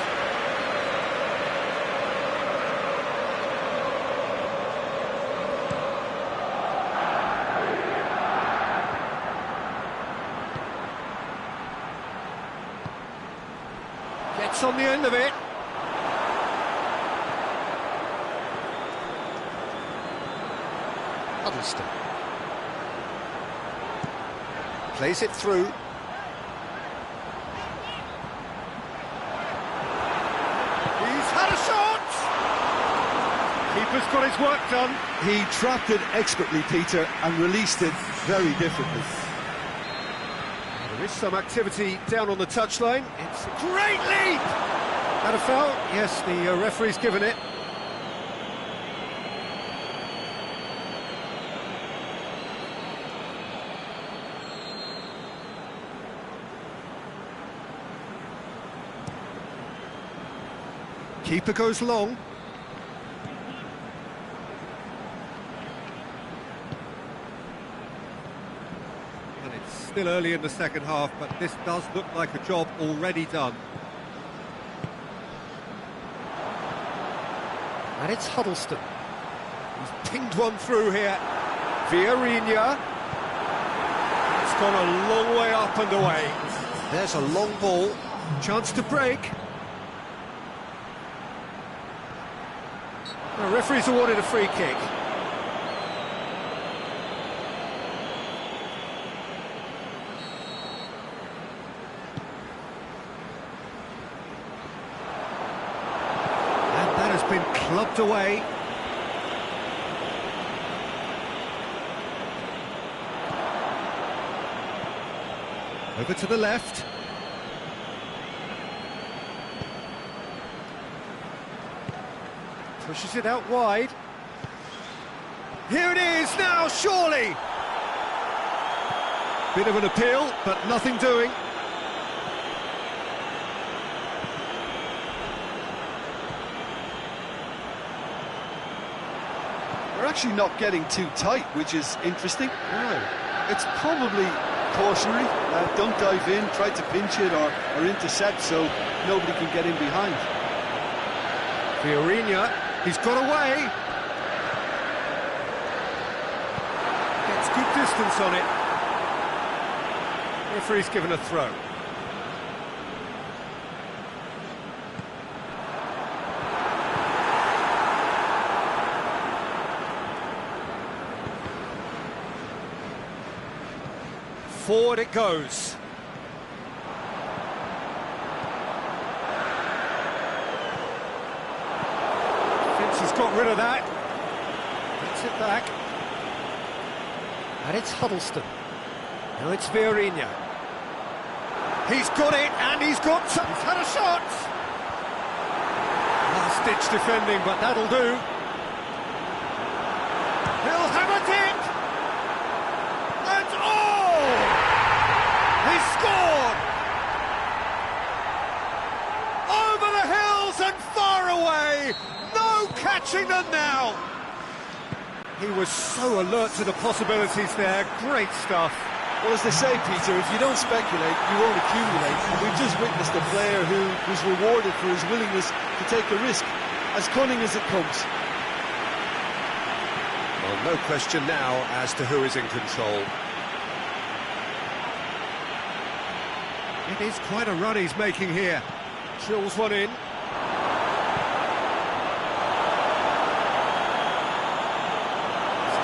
Gets on the end of it. Huddleston. Plays it through. Keeper's got his work done. He trapped it expertly, Peter, and released it very differently. There is some activity down on the touchline. It's a great leap! That a foul? Yes, the referee's given it. Keeper goes long. And it's still early in the second half, but this does look like a job already done. And it's Huddleston. He's pinged one through here. Vieirinha. It's gone a long way up and away. There's a long ball. Chance to break. The referee's awarded a free kick. And that has been clubbed away. Over to the left. Pushes it out wide. Here it is now, surely! Bit of an appeal, but nothing doing. They're actually not getting too tight, which is interesting. No. It's probably cautionary. Don't dive in, try to pinch it or intercept so nobody can get in behind. Fiorentina, he's got away. Gets good distance on it. Referee's given a throw. Forward it goes. Vince's got rid of that. Gets it back. And it's Huddleston. Now it's Fiorentina. He's got it, and he's had a shot! Last-ditch defending, but that'll do. He'll hammer it! And oh! He scored! Over the hills and far away! No catching them now! He was so alert to the possibilities there. Great stuff. Well, as they say, Peter, if you don't speculate, you won't accumulate. And we've just witnessed a player who was rewarded for his willingness to take a risk, as cunning as it comes. Well, no question now as to who is in control. It is quite a run he's making here. Drills one in. He's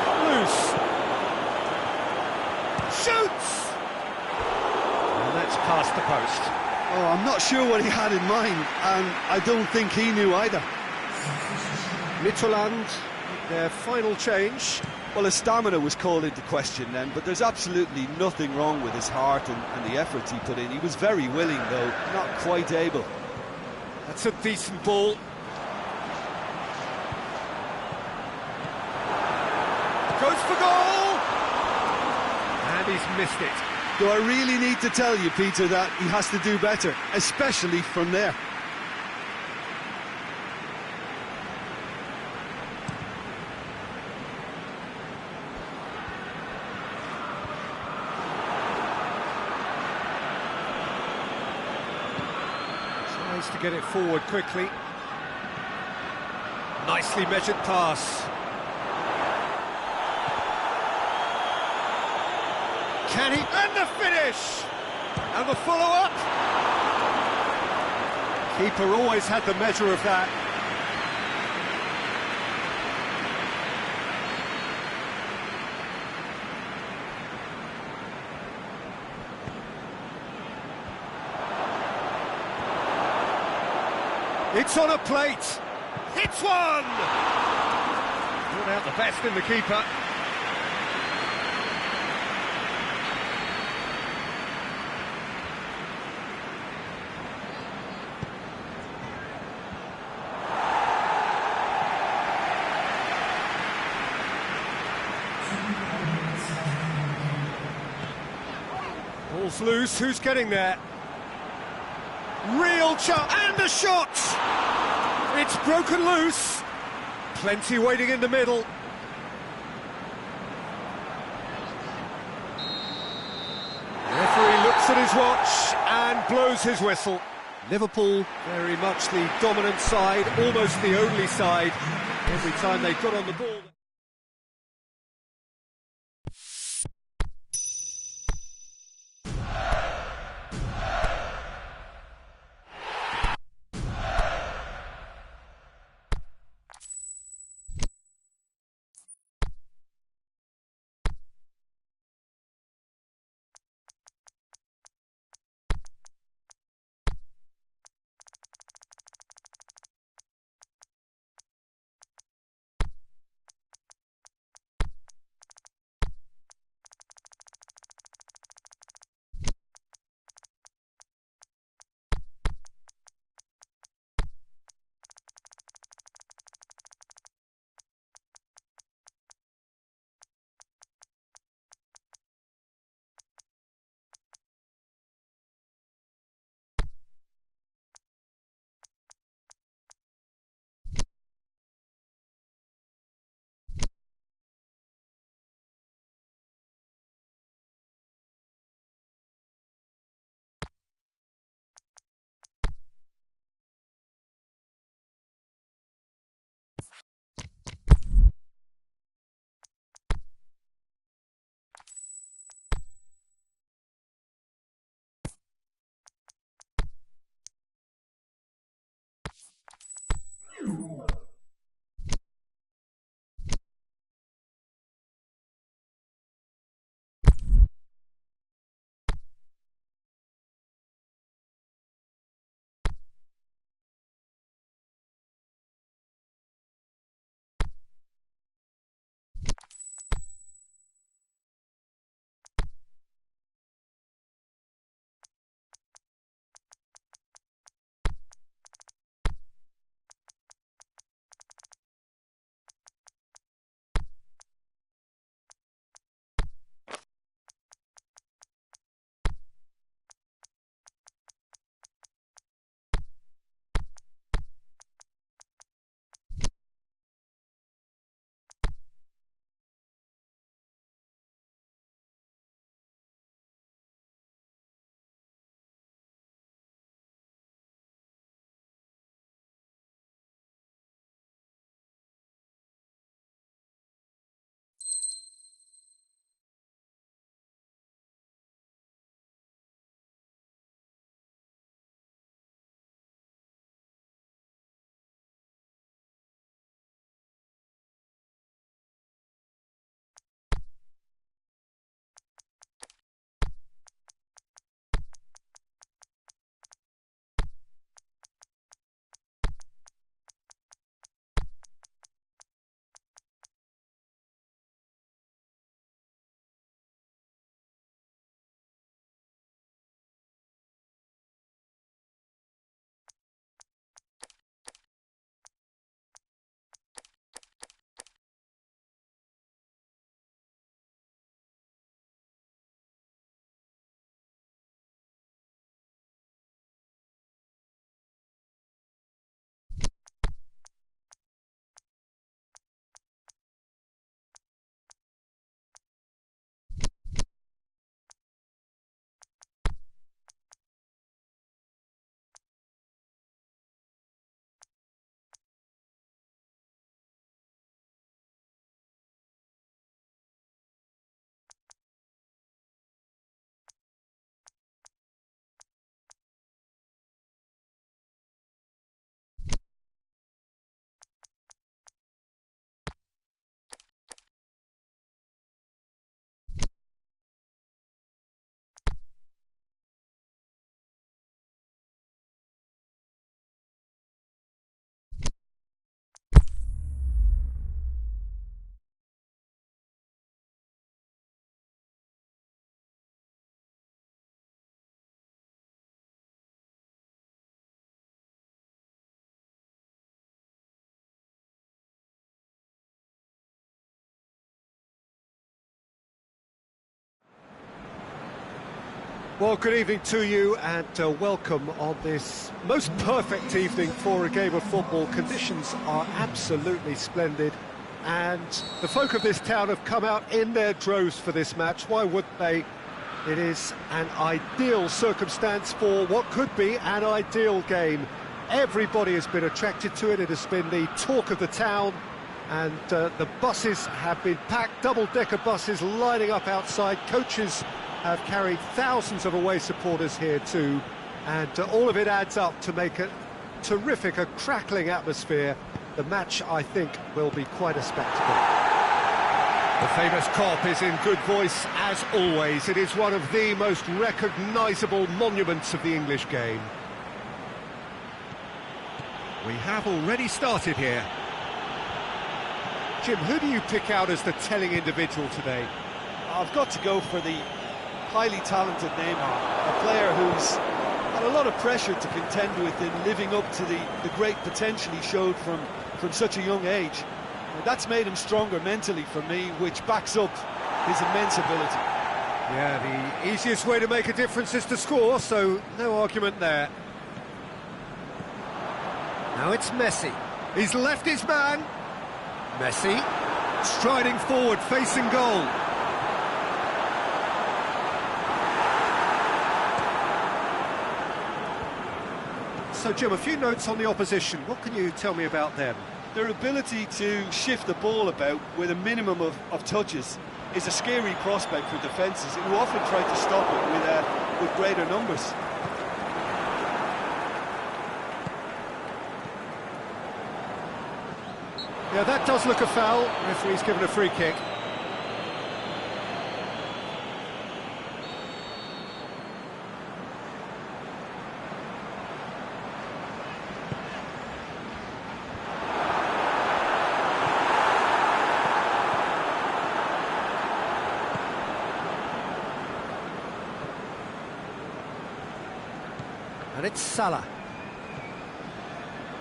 got loose. Shoots! And that's past the post. Oh, I'm not sure what he had in mind, and I don't think he knew either. Midtjylland, their final change. Well, his stamina was called into question then, but there's absolutely nothing wrong with his heart and the efforts he put in. He was very willing, though, not quite able. That's a decent ball. Goes for goal! And he's missed it. Do I really need to tell you, Peter, that he has to do better, especially from there? Tries to get it forward quickly. Nicely measured pass. Can he? And the finish! And the follow-up! Keeper always had the measure of that. It's on a plate. Hits one! Brought out the best in the keeper. Ball's loose, who's getting there? Real chance, and a shot! It's broken loose. Plenty waiting in the middle. The referee looks at his watch and blows his whistle. Liverpool, very much the dominant side, almost the only side. Every time they got on the ball. Well, good evening to you and welcome on this most perfect evening for a game of football. Conditions are absolutely splendid and the folk of this town have come out in their droves for this match. Why wouldn't they? It is an ideal circumstance for what could be an ideal game. Everybody has been attracted to it. It has been the talk of the town and the buses have been packed, double-decker buses lining up outside. Coaches have carried thousands of away supporters here too, and all of it adds up to make a terrific, a crackling atmosphere. The match, I think, will be quite a spectacle. The famous Kop is in good voice as always. It is one of the most recognisable monuments of the English game. We have already started here. Jim, who do you pick out as the telling individual today? I've got to go for the highly talented Neymar, a player who's had a lot of pressure to contend with in living up to the great potential he showed from such a young age. And that's made him stronger mentally for me, which backs up his immense ability. Yeah, the easiest way to make a difference is to score, so no argument there. Now it's Messi. He's left his man. Messi striding forward, facing goal. So, Jim, a few notes on the opposition. What can you tell me about them? Their ability to shift the ball about with a minimum of touches is a scary prospect for defences who often try to stop it with greater numbers. Yeah, that does look a foul. Referee's given a free kick. And it's Salah.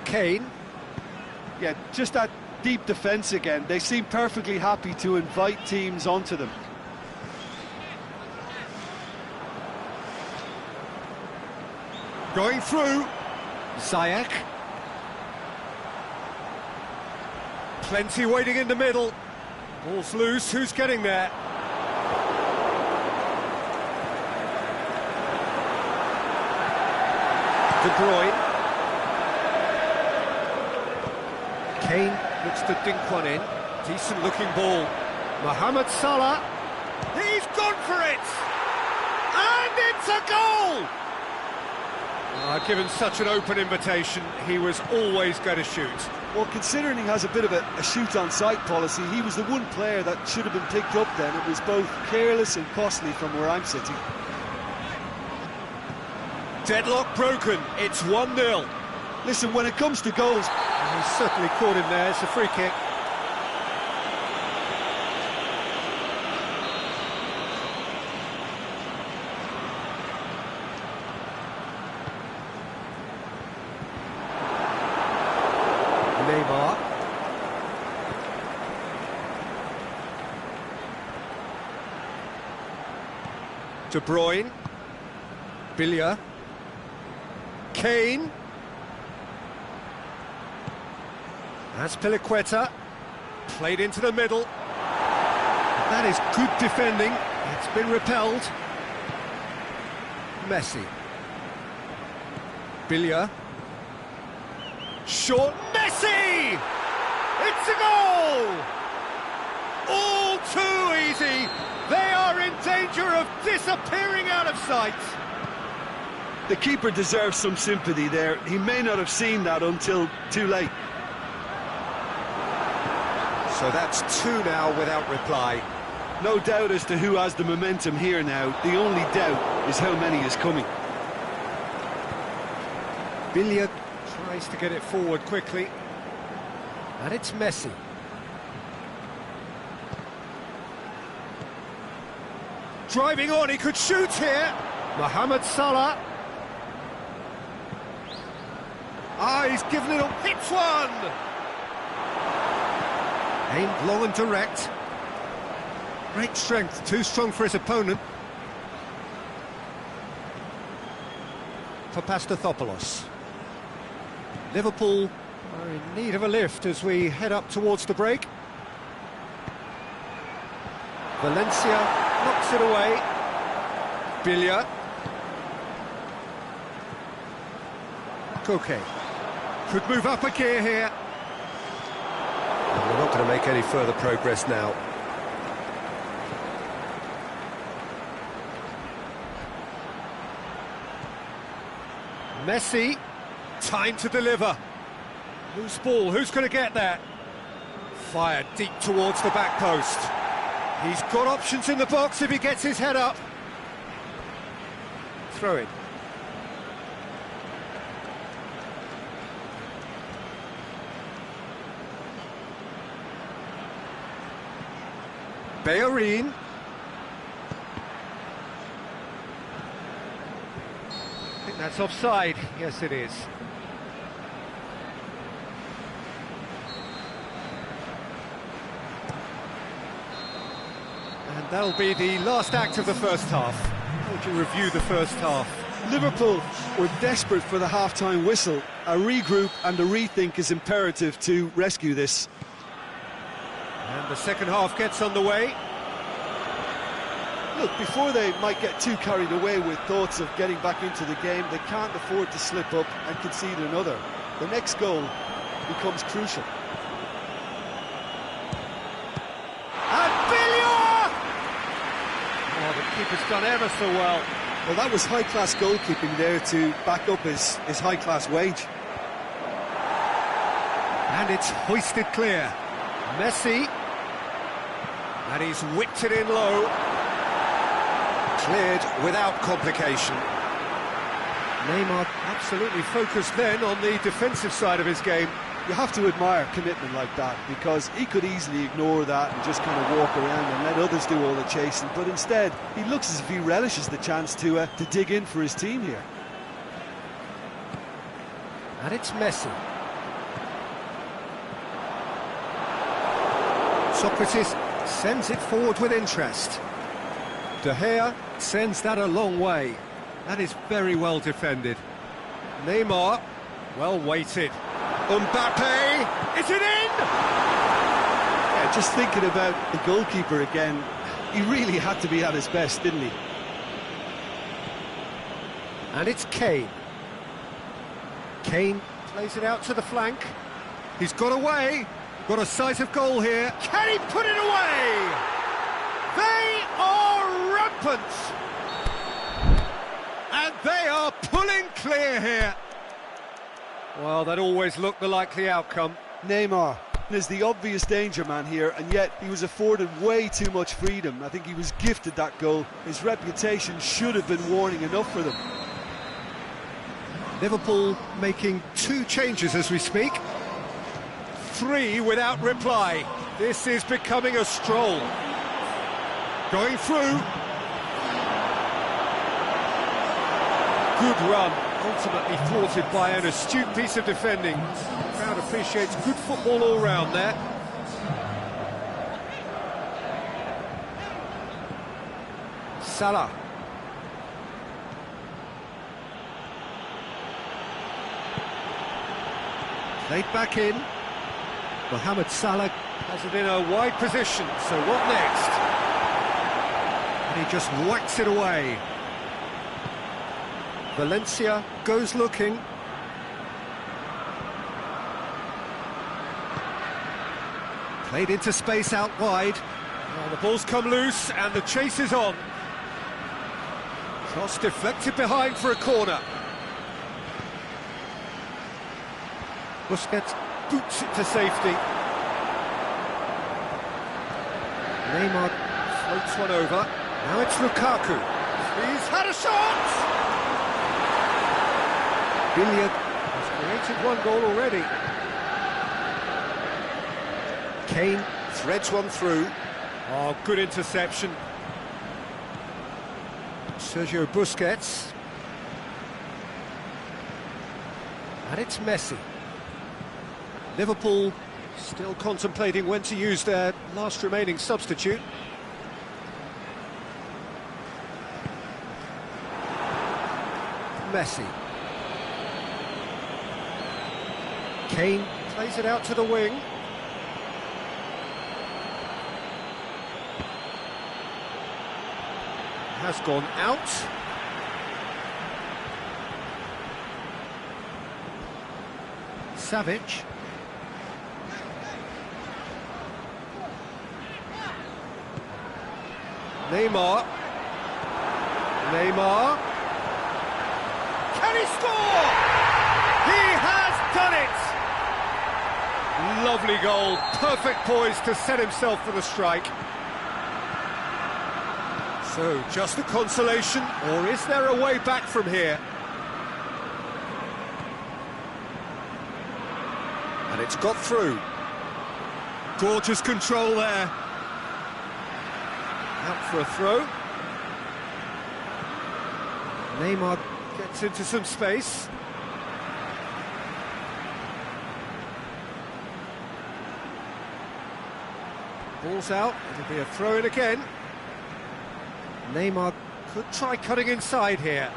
Kane. Yeah, just that deep defence again. They seem perfectly happy to invite teams onto them. Going through. Ziyech. Plenty waiting in the middle. Ball's loose. Who's getting there? De Bruyne. Kane looks to dink one in. Decent looking ball. Mohamed Salah. He's gone for it! And it's a goal! Given such an open invitation, he was always going to shoot. Well, considering he has a bit of a shoot-on-sight policy, he was the one player that should have been picked up then. It was both careless and costly from where I'm sitting. Deadlock broken, it's 1-0. Listen, when it comes to goals... He's certainly caught him there, it's a free kick. Neymar. De Bruyne. Billia. Kane. That's Piliqueta. Played into the middle. That is good defending. It's been repelled. Messi. Billia. Short. Messi! It's a goal! All too easy. They are in danger of disappearing out of sight. The keeper deserves some sympathy there. He may not have seen that until too late. So that's two now without reply. No doubt as to who has the momentum here now. The only doubt is how many is coming. Billia tries to get it forward quickly. And it's Messi. Driving on, he could shoot here. Mohamed Salah. He's given it up. Hits one! Aimed long and direct. Great strength, too strong for his opponent. For Pastathopoulos. Liverpool are in need of a lift as we head up towards the break. Valencia knocks it away. Billia. Koke. Could move up a gear here. And we're not going to make any further progress now. Messi. Time to deliver. Whose ball? Who's going to get that? Fired deep towards the back post. He's got options in the box if he gets his head up. Throw it. Bellerin. I think that's offside. Yes, it is. And that'll be the last act of the first half. How would you review the first half? Liverpool were desperate for the half-time whistle. A regroup and a rethink is imperative to rescue this. And the second half gets underway. Look, before they might get too carried away with thoughts of getting back into the game, they can't afford to slip up and concede another. The next goal becomes crucial. And Billia! Oh, the keeper's done ever so well. Well, that was high-class goalkeeping there to back up his high-class wage. And it's hoisted clear. Messi. And he's whipped it in low. Cleared without complication. Neymar absolutely focused then on the defensive side of his game. You have to admire commitment like that, because he could easily ignore that and just kind of walk around and let others do all the chasing, but instead he looks as if he relishes the chance to dig in for his team here. And it's Messi. Socrates sends it forward with interest. De Gea sends that a long way. That is very well defended. Neymar, well weighted. Mbappe, is it in? Yeah, just thinking about the goalkeeper again, he really had to be at his best, didn't he? And it's Kane. Kane plays it out to the flank. He's got away. Got a sight of goal here. Can he put it away? They are rampant. And they are pulling clear here. Well, that always looked the likely outcome. Neymar is the obvious danger man here, and yet he was afforded way too much freedom. I think he was gifted that goal. His reputation should have been warning enough for them. Liverpool making 2 changes as we speak. 3 without reply. This is becoming a stroll. Going through. Good run, ultimately thwarted by an astute piece of defending. The crowd appreciates good football all round there. Salah. Played back in. Mohamed Salah has it in a wide position, so what next? And he just whacks it away. Valencia goes looking. Played into space out wide. Well, the ball's come loose and the chase is on. Cross deflected behind for a corner. Busquets boots it to safety. Neymar floats one over. Now it's Lukaku. He's had a shot! Billiard has created one goal already. Kane threads one through. Oh, good interception. Sergio Busquets. And it's Messi. Liverpool still contemplating when to use their last remaining substitute. Messi. Kane plays it out to the wing. Has gone out. Savage. Neymar. Neymar. Can he score? He has done it! Lovely goal, perfect poise to set himself for the strike. So, just a consolation, or is there a way back from here? And it's got through. Gorgeous control there. Out for a throw. Neymar gets into some space. Ball's out, it'll be a throw-in again. Neymar could try cutting inside here.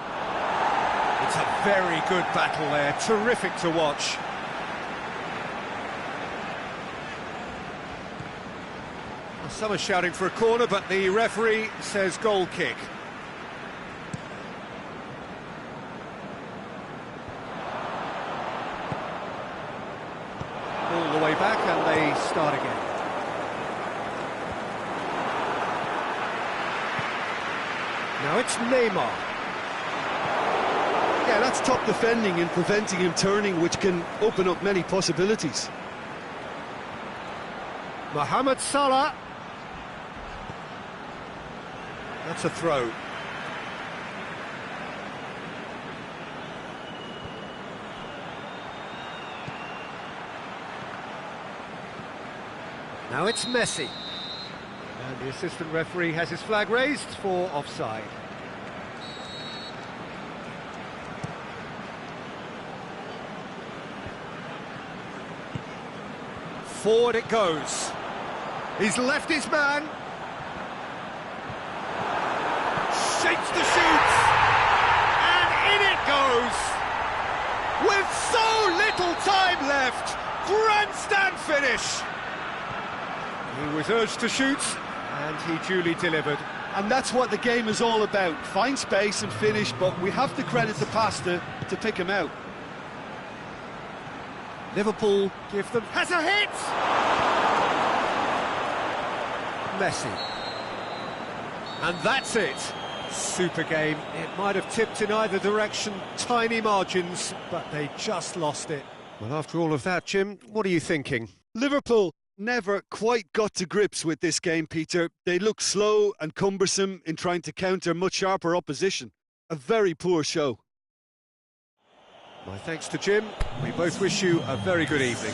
It's a very good battle there, terrific to watch. Some are shouting for a corner, but the referee says goal kick. All the way back and they start again. Now it's Neymar. Yeah, that's top defending and preventing him turning, which can open up many possibilities. Mohamed Salah. That's a throw. Now it's Messi. And the assistant referee has his flag raised for offside. Forward it goes. He's left his man. Shapes the shoots. And in it goes. With so little time left. Grandstand finish. He was urged to shoot, and he duly delivered. And that's what the game is all about. Find space and finish, but we have to credit the Pasta to pick him out. Liverpool give them... Has a hit! Messi. And that's it. Super game. It might have tipped in either direction. Tiny margins, but they just lost it. Well, after all of that, Jim, what are you thinking? Liverpool never quite got to grips with this game, Peter. They look slow and cumbersome in trying to counter much sharper opposition. A very poor show. My thanks to Jim. We both wish you a very good evening.